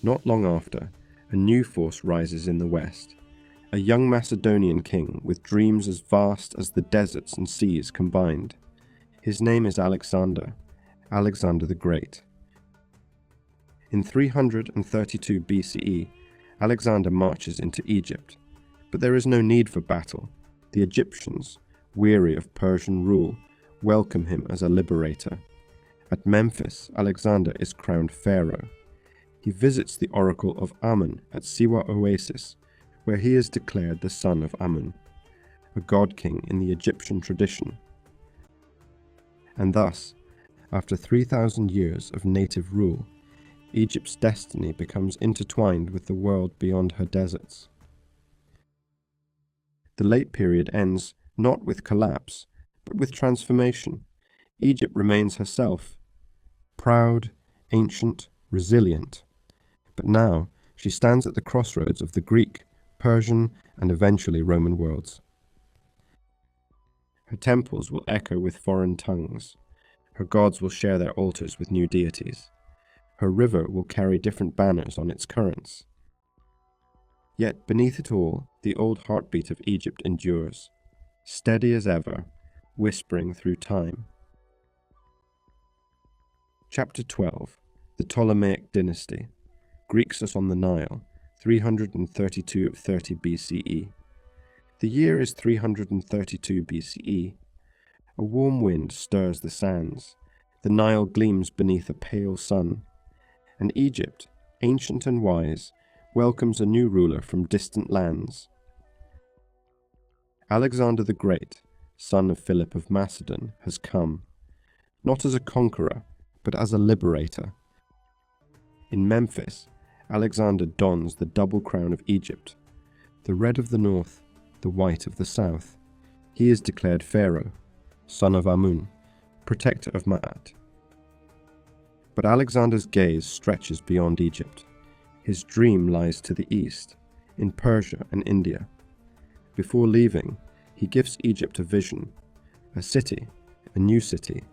Not long after, a new force rises in the west, a young Macedonian king with dreams as vast as the deserts and seas combined. His name is Alexander the Great. In 332 BCE, Alexander marches into Egypt, but there is no need for battle. The Egyptians, weary of Persian rule, welcome him as a liberator. At Memphis, Alexander is crowned pharaoh. He visits the oracle of Amun at Siwa Oasis, where he is declared the son of Amun, a god-king in the Egyptian tradition. And thus, after 3,000 years of native rule, Egypt's destiny becomes intertwined with the world beyond her deserts. The late period ends not with collapse, but with transformation. Egypt remains herself, proud, ancient, resilient. But now she stands at the crossroads of the Greek, Persian, and eventually Roman worlds. Her temples will echo with foreign tongues. Her gods will share their altars with new deities. Her river will carry different banners on its currents. Yet beneath it all, the old heartbeat of Egypt endures, steady as ever, whispering through time. Chapter 12. The Ptolemaic Dynasty. Greeks on the Nile, 332 of 30 BCE. The year is 332 BCE. A warm wind stirs the sands. The Nile gleams beneath a pale sun. And Egypt, ancient and wise, welcomes a new ruler from distant lands. Alexander the Great, son of Philip of Macedon, has come, not as a conqueror, but as a liberator. In Memphis, Alexander dons the double crown of Egypt, the red of the north, the white of the south. He is declared pharaoh, son of Amun, protector of Ma'at. But Alexander's gaze stretches beyond Egypt. His dream lies to the east, in Persia and India. Before leaving, he gives Egypt a vision, a city, a new city.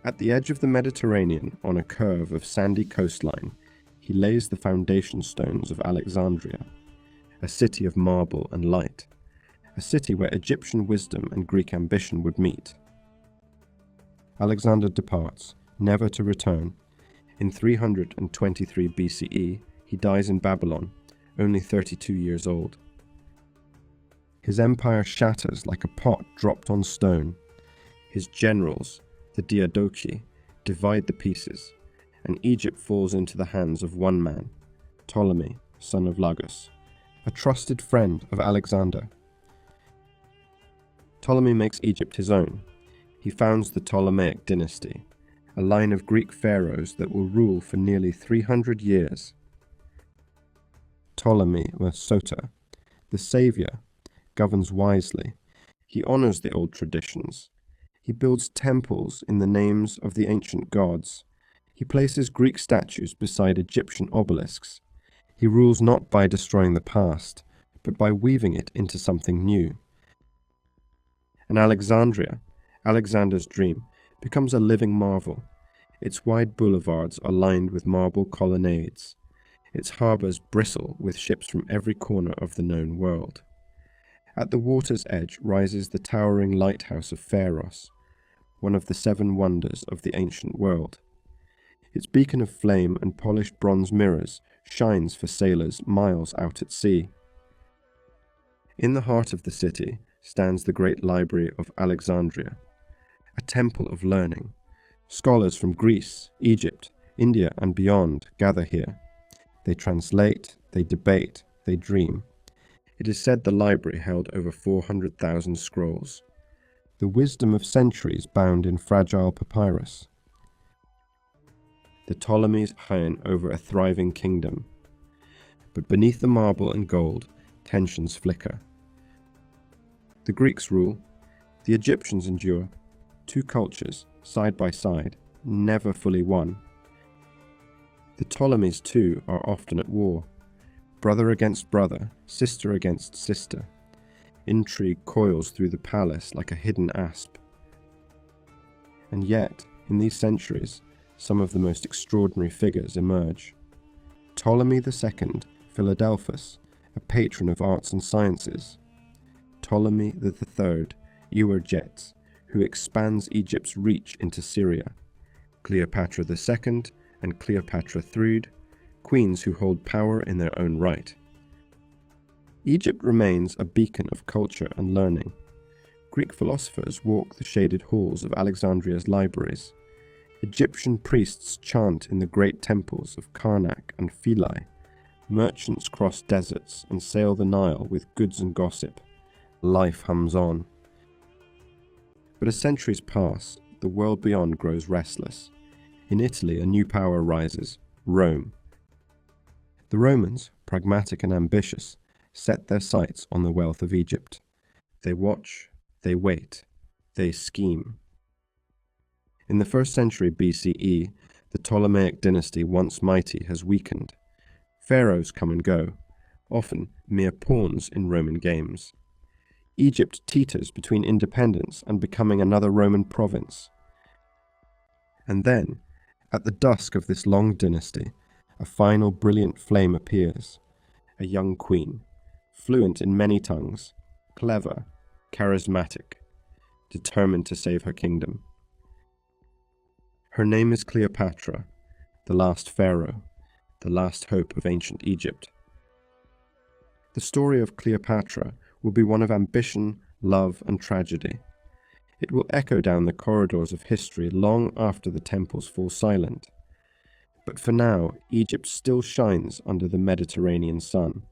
At the edge of the Mediterranean, on a curve of sandy coastline, he lays the foundation stones of Alexandria, a city of marble and light, a city where Egyptian wisdom and Greek ambition would meet. Alexander departs, never to return. In 323 BCE, he dies in Babylon, only 32 years old. His empire shatters like a pot dropped on stone. His generals, the Diadochi, divide the pieces, and Egypt falls into the hands of one man, Ptolemy, son of Lagus, a trusted friend of Alexander. Ptolemy makes Egypt his own. He founds the Ptolemaic dynasty, a line of Greek pharaohs that will rule for nearly 300 years. Ptolemy Sota, the savior, governs wisely. He honors the old traditions. He builds temples in the names of the ancient gods. He places Greek statues beside Egyptian obelisks. He rules not by destroying the past, but by weaving it into something new. And Alexandria, Alexander's dream, becomes a living marvel. Its wide boulevards are lined with marble colonnades. Its harbours bristle with ships from every corner of the known world. At the water's edge rises the towering lighthouse of Pharaohs, one of the 7 wonders of the ancient world. Its beacon of flame and polished bronze mirrors shines for sailors miles out at sea. In the heart of the city stands the great library of Alexandria, a temple of learning. Scholars from Greece, Egypt, India, and beyond gather here. They translate, they debate, they dream. It is said the library held over 400,000 scrolls, the wisdom of centuries bound in fragile papyrus. The Ptolemies reign over a thriving kingdom, but beneath the marble and gold, tensions flicker. The Greeks rule, the Egyptians endure, 2 cultures, side by side, never fully one. The Ptolemies, too, are often at war, brother against brother, sister against sister. Intrigue coils through the palace like a hidden asp. And yet, in these centuries, some of the most extraordinary figures emerge. Ptolemy II Philadelphus, a patron of arts and sciences. Ptolemy III Euergetes, who expands Egypt's reach into Syria. Cleopatra II and Cleopatra III, queens who hold power in their own right. Egypt remains a beacon of culture and learning. Greek philosophers walk the shaded halls of Alexandria's libraries. Egyptian priests chant in the great temples of Karnak and Philae. Merchants cross deserts and sail the Nile with goods and gossip. Life hums on. But as centuries pass, the world beyond grows restless. In Italy, a new power rises, Rome. The Romans, pragmatic and ambitious, set their sights on the wealth of Egypt. They watch, they wait, they scheme. In the 1st century BCE, the Ptolemaic dynasty, once mighty, has weakened. Pharaohs come and go, often mere pawns in Roman games. Egypt teeters between independence and becoming another Roman province. And then, at the dusk of this long dynasty, a final brilliant flame appears. A young queen, fluent in many tongues, clever, charismatic, determined to save her kingdom. Her name is Cleopatra, the last pharaoh, the last hope of ancient Egypt. The story of Cleopatra will be one of ambition, love, and tragedy. It will echo down the corridors of history long after the temples fall silent. But for now, Egypt still shines under the Mediterranean sun.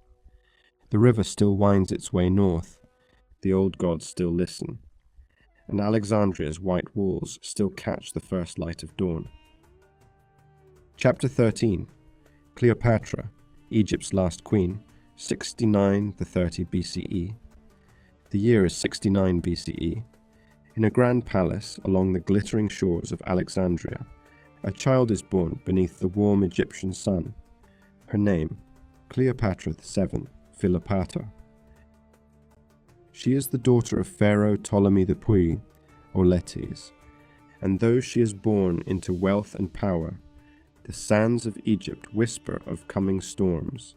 The river still winds its way north, the old gods still listen, and Alexandria's white walls still catch the first light of dawn. Chapter 13. Cleopatra, Egypt's last queen, 69–30 BCE. The year is 69 BCE. In a grand palace along the glittering shores of Alexandria, a child is born beneath the warm Egyptian sun. Her name, Cleopatra VII Philopator. She is the daughter of Pharaoh Ptolemy the Pui, or Letes, and though she is born into wealth and power, the sands of Egypt whisper of coming storms.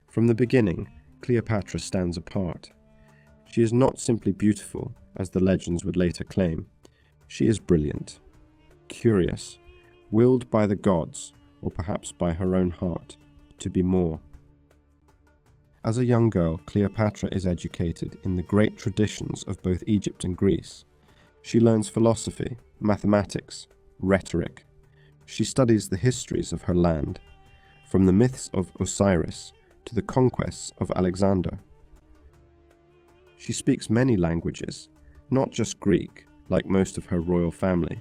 From the beginning, Cleopatra stands apart. She is not simply beautiful, as the legends would later claim. She is brilliant, curious, willed by the gods, or perhaps by her own heart, to be more. As a young girl, Cleopatra is educated in the great traditions of both Egypt and Greece. She learns philosophy, mathematics, rhetoric. She studies the histories of her land, from the myths of Osiris to the conquests of Alexander. She speaks many languages, not just Greek, like most of her royal family,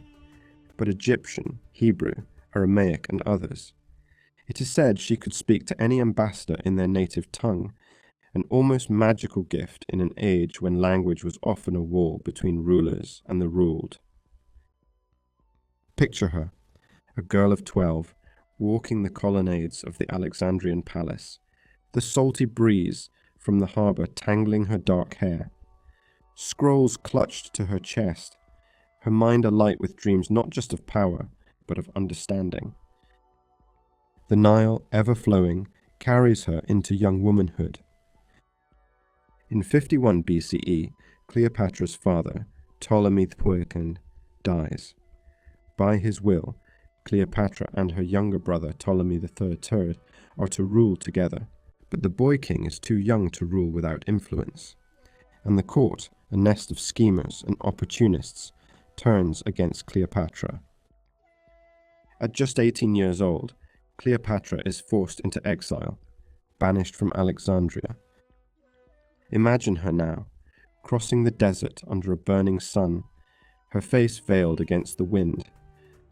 but Egyptian, Hebrew, Aramaic, and others. It is said she could speak to any ambassador in their native tongue, an almost magical gift in an age when language was often a wall between rulers and the ruled. Picture her, a girl of 12, walking the colonnades of the Alexandrian palace, the salty breeze from the harbour tangling her dark hair, scrolls clutched to her chest, her mind alight with dreams not just of power, but of understanding. The Nile, ever flowing, carries her into young womanhood. In 51 BCE, Cleopatra's father, Ptolemy II, dies. By his will, Cleopatra and her younger brother Ptolemy III are to rule together, but the boy king is too young to rule without influence, and the court, a nest of schemers and opportunists, turns against Cleopatra. At just 18 years old, Cleopatra is forced into exile, banished from Alexandria. Imagine her now, crossing the desert under a burning sun, her face veiled against the wind,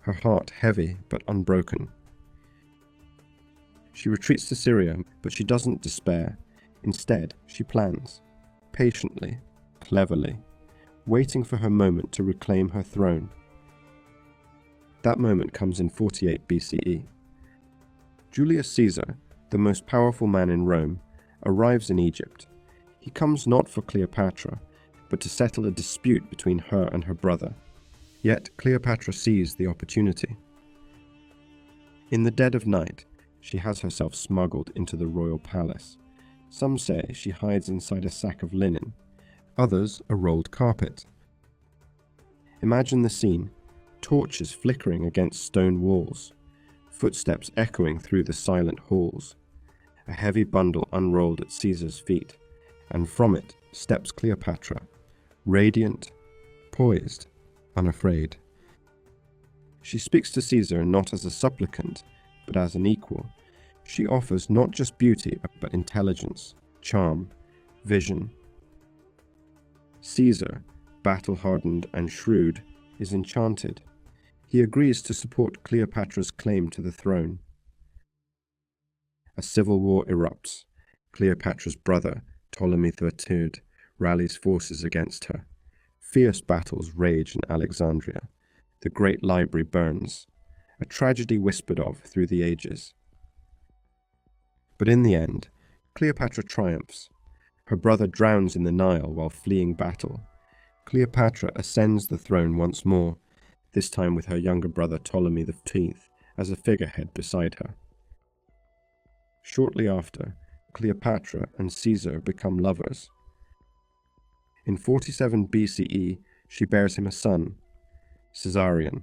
her heart heavy but unbroken. She retreats to Syria, but she doesn't despair. Instead, she plans, patiently, cleverly, waiting for her moment to reclaim her throne. That moment comes in 48 BCE. Julius Caesar, the most powerful man in Rome, arrives in Egypt. He comes not for Cleopatra, but to settle a dispute between her and her brother. Yet Cleopatra sees the opportunity. In the dead of night, she has herself smuggled into the royal palace. Some say she hides inside a sack of linen, others a rolled carpet. Imagine the scene, torches flickering against stone walls, footsteps echoing through the silent halls, a heavy bundle unrolled at Caesar's feet, and from it steps Cleopatra, radiant, poised, unafraid. She speaks to Caesar not as a supplicant, but as an equal. She offers not just beauty, but intelligence, charm, vision. Caesar, battle-hardened and shrewd, is enchanted. He agrees to support Cleopatra's claim to the throne. A civil war erupts. Cleopatra's brother, Ptolemy III, rallies forces against her. Fierce battles rage in Alexandria. The great library burns, a tragedy whispered of through the ages. But in the end, Cleopatra triumphs. Her brother drowns in the Nile while fleeing battle. Cleopatra ascends the throne once more, this time with her younger brother Ptolemy X as a figurehead beside her. Shortly after, Cleopatra and Caesar become lovers. In 47 BCE, she bears him a son, Caesarion,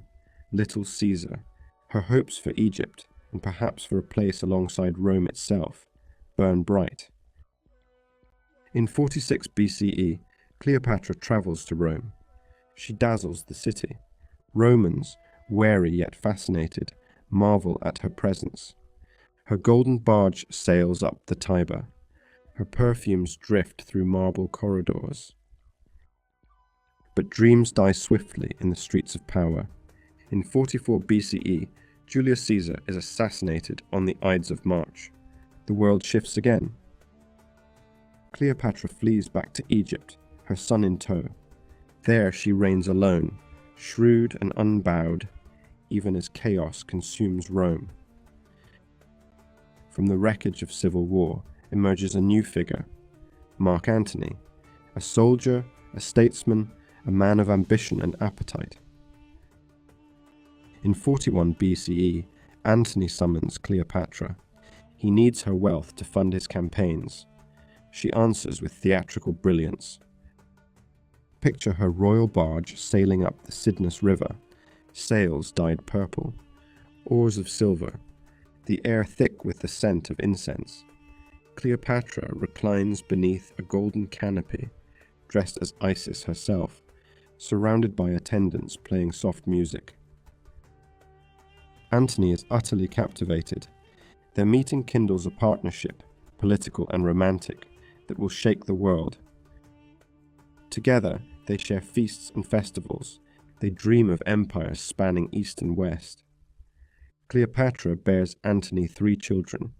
Little Caesar. Her hopes for Egypt, and perhaps for a place alongside Rome itself, burn bright. In 46 BCE, Cleopatra travels to Rome. She dazzles the city. Romans, wary yet fascinated, marvel at her presence. Her golden barge sails up the Tiber. Her perfumes drift through marble corridors. But dreams die swiftly in the streets of power. In 44 BCE, Julius Caesar is assassinated on the Ides of March. The world shifts again. Cleopatra flees back to Egypt, her son in tow. There she reigns alone, shrewd and unbowed, even as chaos consumes Rome. From the wreckage of civil war emerges a new figure, Mark Antony, a soldier, a statesman, a man of ambition and appetite. In 41 BCE, Antony summons Cleopatra. He needs her wealth to fund his campaigns. She answers with theatrical brilliance. Picture her royal barge sailing up the Cydnus River, sails dyed purple, oars of silver, the air thick with the scent of incense. Cleopatra reclines beneath a golden canopy, dressed as Isis herself, surrounded by attendants playing soft music. Antony is utterly captivated. Their meeting kindles a partnership, political and romantic, that will shake the world. Together, they share feasts and festivals. They dream of empires spanning east and west. Cleopatra bears Antony 3 children,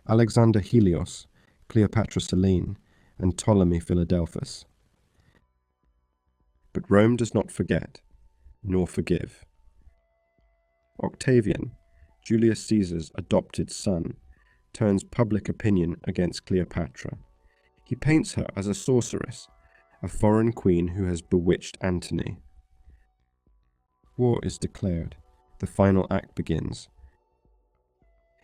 Alexander Helios, Cleopatra Selene, and Ptolemy Philadelphus. But Rome does not forget, nor forgive. Octavian, Julius Caesar's adopted son, turns public opinion against Cleopatra. He paints her as a sorceress, a foreign queen who has bewitched Antony. War is declared. The final act begins.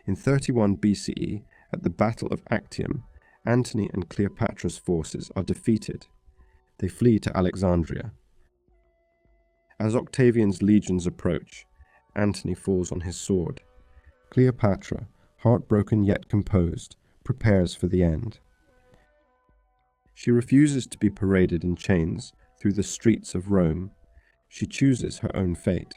In 31 BCE, at the Battle of Actium, Antony and Cleopatra's forces are defeated. They flee to Alexandria. As Octavian's legions approach, Antony falls on his sword. Cleopatra, heartbroken yet composed, prepares for the end. She refuses to be paraded in chains through the streets of Rome. She chooses her own fate.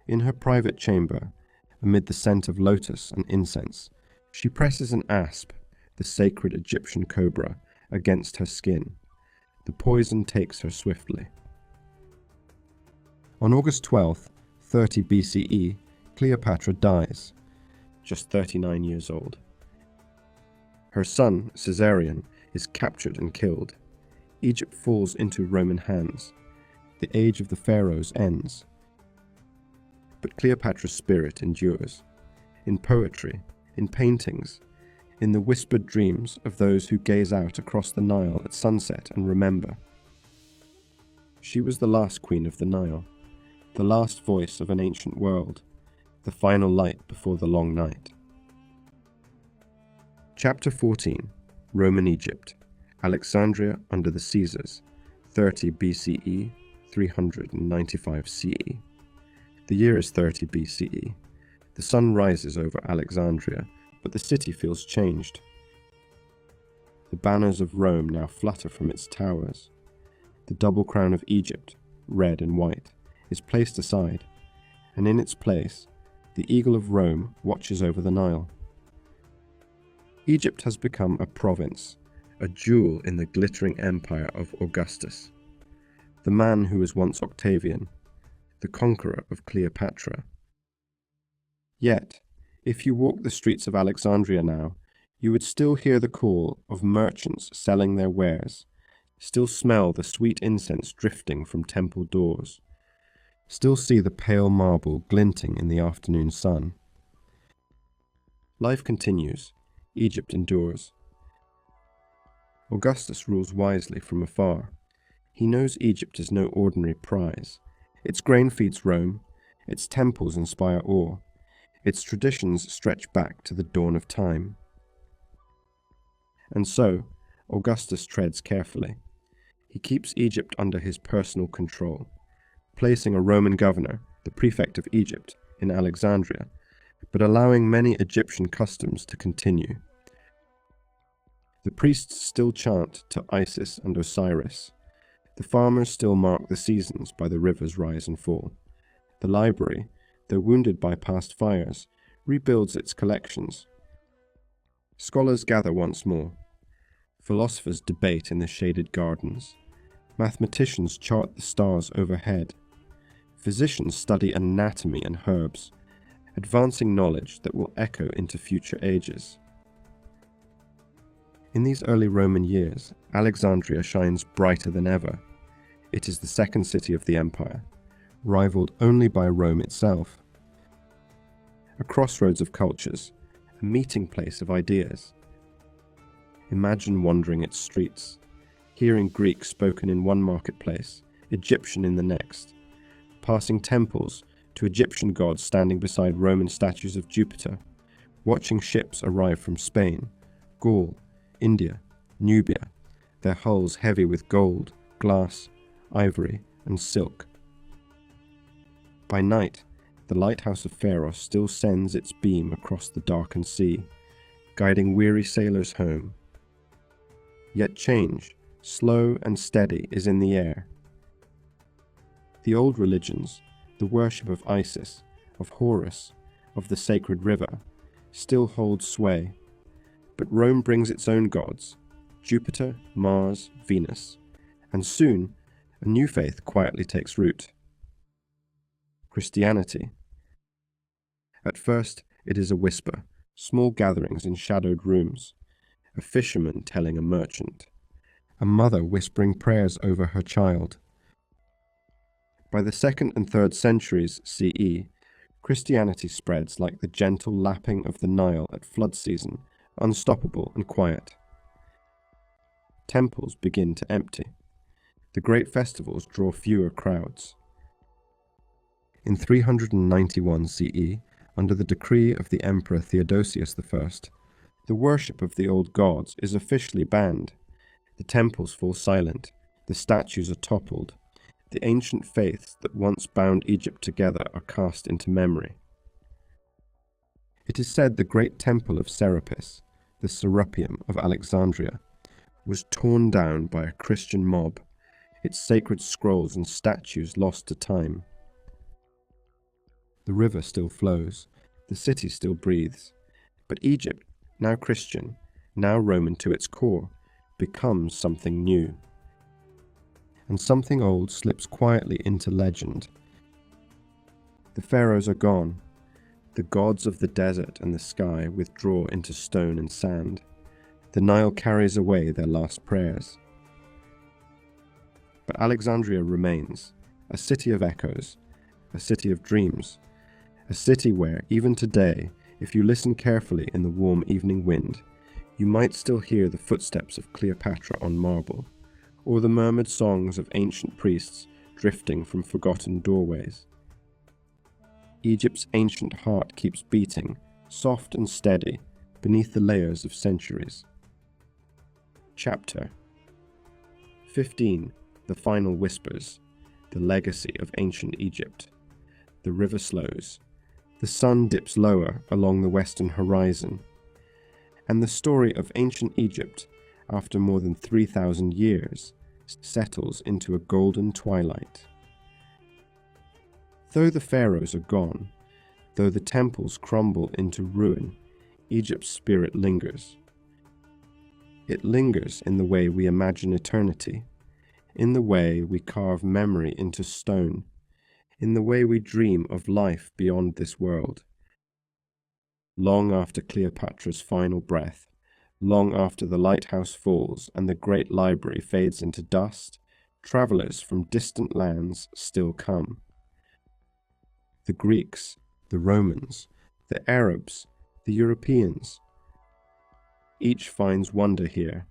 In her private chamber, amid the scent of lotus and incense, she presses an asp, the sacred Egyptian cobra, against her skin. The poison takes her swiftly. On August 12th, 30 BCE, Cleopatra dies, just 39 years old. Her son, Caesarion, is captured and killed. Egypt falls into Roman hands. The age of the pharaohs ends. But Cleopatra's spirit endures. In poetry, in paintings, in the whispered dreams of those who gaze out across the Nile at sunset and remember. She was the last queen of the Nile, the last voice of an ancient world, the final light before the long night. Chapter 14. Roman Egypt, Alexandria under the Caesars, 30 BCE, 395 CE. The year is 30 BCE. The sun rises over Alexandria, but the city feels changed. The banners of Rome now flutter from its towers. The double crown of Egypt, red and white, is placed aside, and in its place, the eagle of Rome watches over the Nile. Egypt has become a province, a jewel in the glittering empire of Augustus, the man who was once Octavian, the conqueror of Cleopatra. Yet, if you walk the streets of Alexandria now, you would still hear the call of merchants selling their wares, still smell the sweet incense drifting from temple doors, still see the pale marble glinting in the afternoon sun. Life continues. Egypt endures. Augustus rules wisely from afar. He knows Egypt is no ordinary prize. Its grain feeds Rome, its temples inspire awe, its traditions stretch back to the dawn of time. And so, Augustus treads carefully. He keeps Egypt under his personal control, placing a Roman governor, the prefect of Egypt, in Alexandria, but allowing many Egyptian customs to continue. The priests still chant to Isis and Osiris. The farmers still mark the seasons by the river's rise and fall. The library, though wounded by past fires, rebuilds its collections. Scholars gather once more. Philosophers debate in the shaded gardens. Mathematicians chart the stars overhead. Physicians study anatomy and herbs, advancing knowledge that will echo into future ages. In these early Roman years, Alexandria shines brighter than ever. It is the second city of the empire, rivaled only by Rome itself. A crossroads of cultures, a meeting place of ideas. Imagine wandering its streets, hearing Greek spoken in one marketplace, Egyptian in the next, passing temples to Egyptian gods standing beside Roman statues of Jupiter, watching ships arrive from Spain, Gaul, India, Nubia, their hulls heavy with gold, glass, ivory, and silk. By night, the lighthouse of Pharaohs still sends its beam across the darkened sea, guiding weary sailors home. Yet change, slow and steady, is in the air. The old religions, the worship of Isis, of Horus, of the sacred river, still hold sway. But Rome brings its own gods, Jupiter, Mars, Venus, and soon a new faith quietly takes root. Christianity. At first it is a whisper, small gatherings in shadowed rooms, a fisherman telling a merchant, a mother whispering prayers over her child. By the 2nd and 3rd centuries CE, Christianity spreads like the gentle lapping of the Nile at flood season, unstoppable and quiet. Temples begin to empty. The great festivals draw fewer crowds. In 391 CE, under the decree of the Emperor Theodosius I, the worship of the old gods is officially banned. The temples fall silent, the statues are toppled, the ancient faiths that once bound Egypt together are cast into memory. It is said the great temple of Serapis, the Serapeum of Alexandria, was torn down by a Christian mob, its sacred scrolls and statues lost to time. The river still flows, the city still breathes, but Egypt, now Christian, now Roman to its core, becomes something new. And something old slips quietly into legend. The pharaohs are gone. The gods of the desert and the sky withdraw into stone and sand. The Nile carries away their last prayers. But Alexandria remains, a city of echoes, a city of dreams, a city where, even today, if you listen carefully in the warm evening wind, you might still hear the footsteps of Cleopatra on marble, or the murmured songs of ancient priests drifting from forgotten doorways. Egypt's ancient heart keeps beating, soft and steady, beneath the layers of centuries. Chapter 15. The Final Whispers. The Legacy of Ancient Egypt. The river slows. The sun dips lower along the western horizon. And the story of ancient Egypt, after more than 3,000 years, settles into a golden twilight. Though the pharaohs are gone, though the temples crumble into ruin, Egypt's spirit lingers. It lingers in the way we imagine eternity, in the way we carve memory into stone, in the way we dream of life beyond this world. Long after Cleopatra's final breath, long after the lighthouse falls and the great library fades into dust, travelers from distant lands still come. The Greeks, the Romans, the Arabs, the Europeans. Each finds wonder here,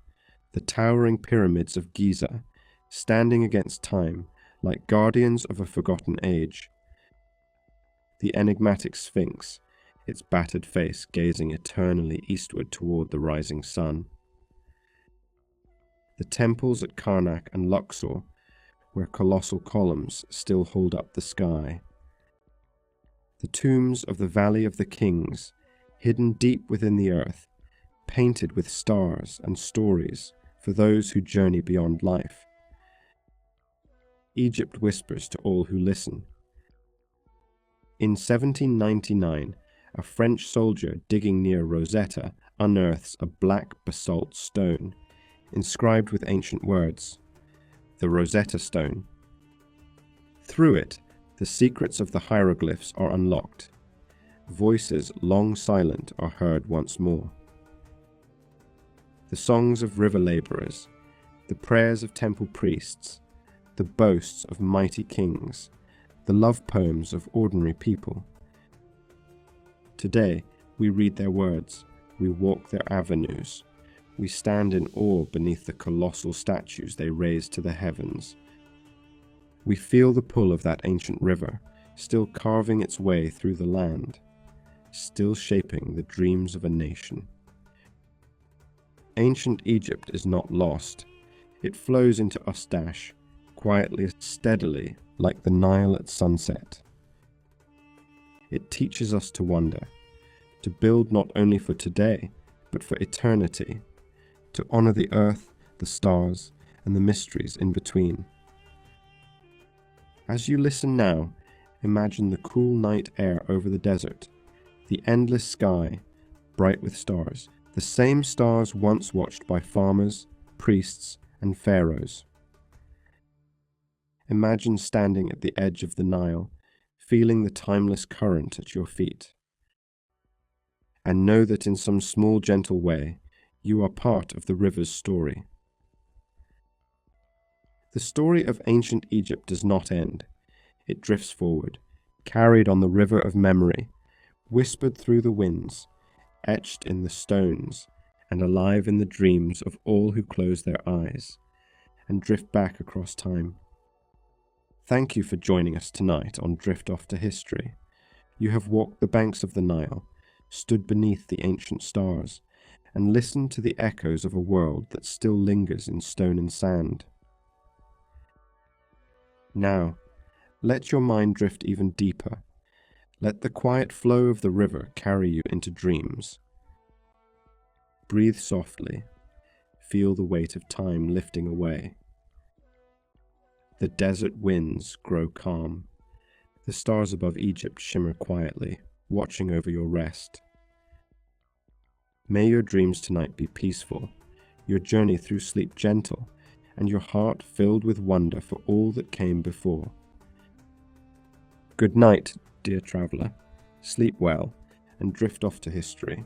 the towering pyramids of Giza, standing against time like guardians of a forgotten age. The enigmatic Sphinx, its battered face gazing eternally eastward toward the rising sun. The temples at Karnak and Luxor, where colossal columns still hold up the sky. The tombs of the Valley of the Kings, hidden deep within the earth, painted with stars and stories for those who journey beyond life. Egypt whispers to all who listen. In 1799, a French soldier digging near Rosetta unearths a black basalt stone, inscribed with ancient words, the Rosetta Stone. Through it, the secrets of the hieroglyphs are unlocked. Voices long silent are heard once more. The songs of river laborers, the prayers of temple priests, the boasts of mighty kings, the love poems of ordinary people. Today, we read their words, we walk their avenues, we stand in awe beneath the colossal statues they raise to the heavens. We feel the pull of that ancient river, still carving its way through the land, still shaping the dreams of a nation. Ancient Egypt is not lost. It flows into us, quietly, steadily, like the Nile at sunset. It teaches us to wonder, to build not only for today, but for eternity, to honor the earth, the stars, and the mysteries in between. As you listen now, imagine the cool night air over the desert, the endless sky, bright with stars, the same stars once watched by farmers, priests, and pharaohs. Imagine standing at the edge of the Nile, feeling the timeless current at your feet. And know that in some small, gentle way, you are part of the river's story. The story of ancient Egypt does not end. It drifts forward, carried on the river of memory, whispered through the winds, etched in the stones, and alive in the dreams of all who close their eyes and drift back across time. Thank you for joining us tonight on Drift Off to History. You have walked the banks of the Nile, stood beneath the ancient stars, and listened to the echoes of a world that still lingers in stone and sand. Now, let your mind drift even deeper. Let the quiet flow of the river carry you into dreams. Breathe softly. Feel the weight of time lifting away. The desert winds grow calm. The stars above Egypt shimmer quietly, watching over your rest. May your dreams tonight be peaceful, your journey through sleep gentle, and your heart filled with wonder for all that came before. Good night, dear traveller. Sleep well, and drift off to history.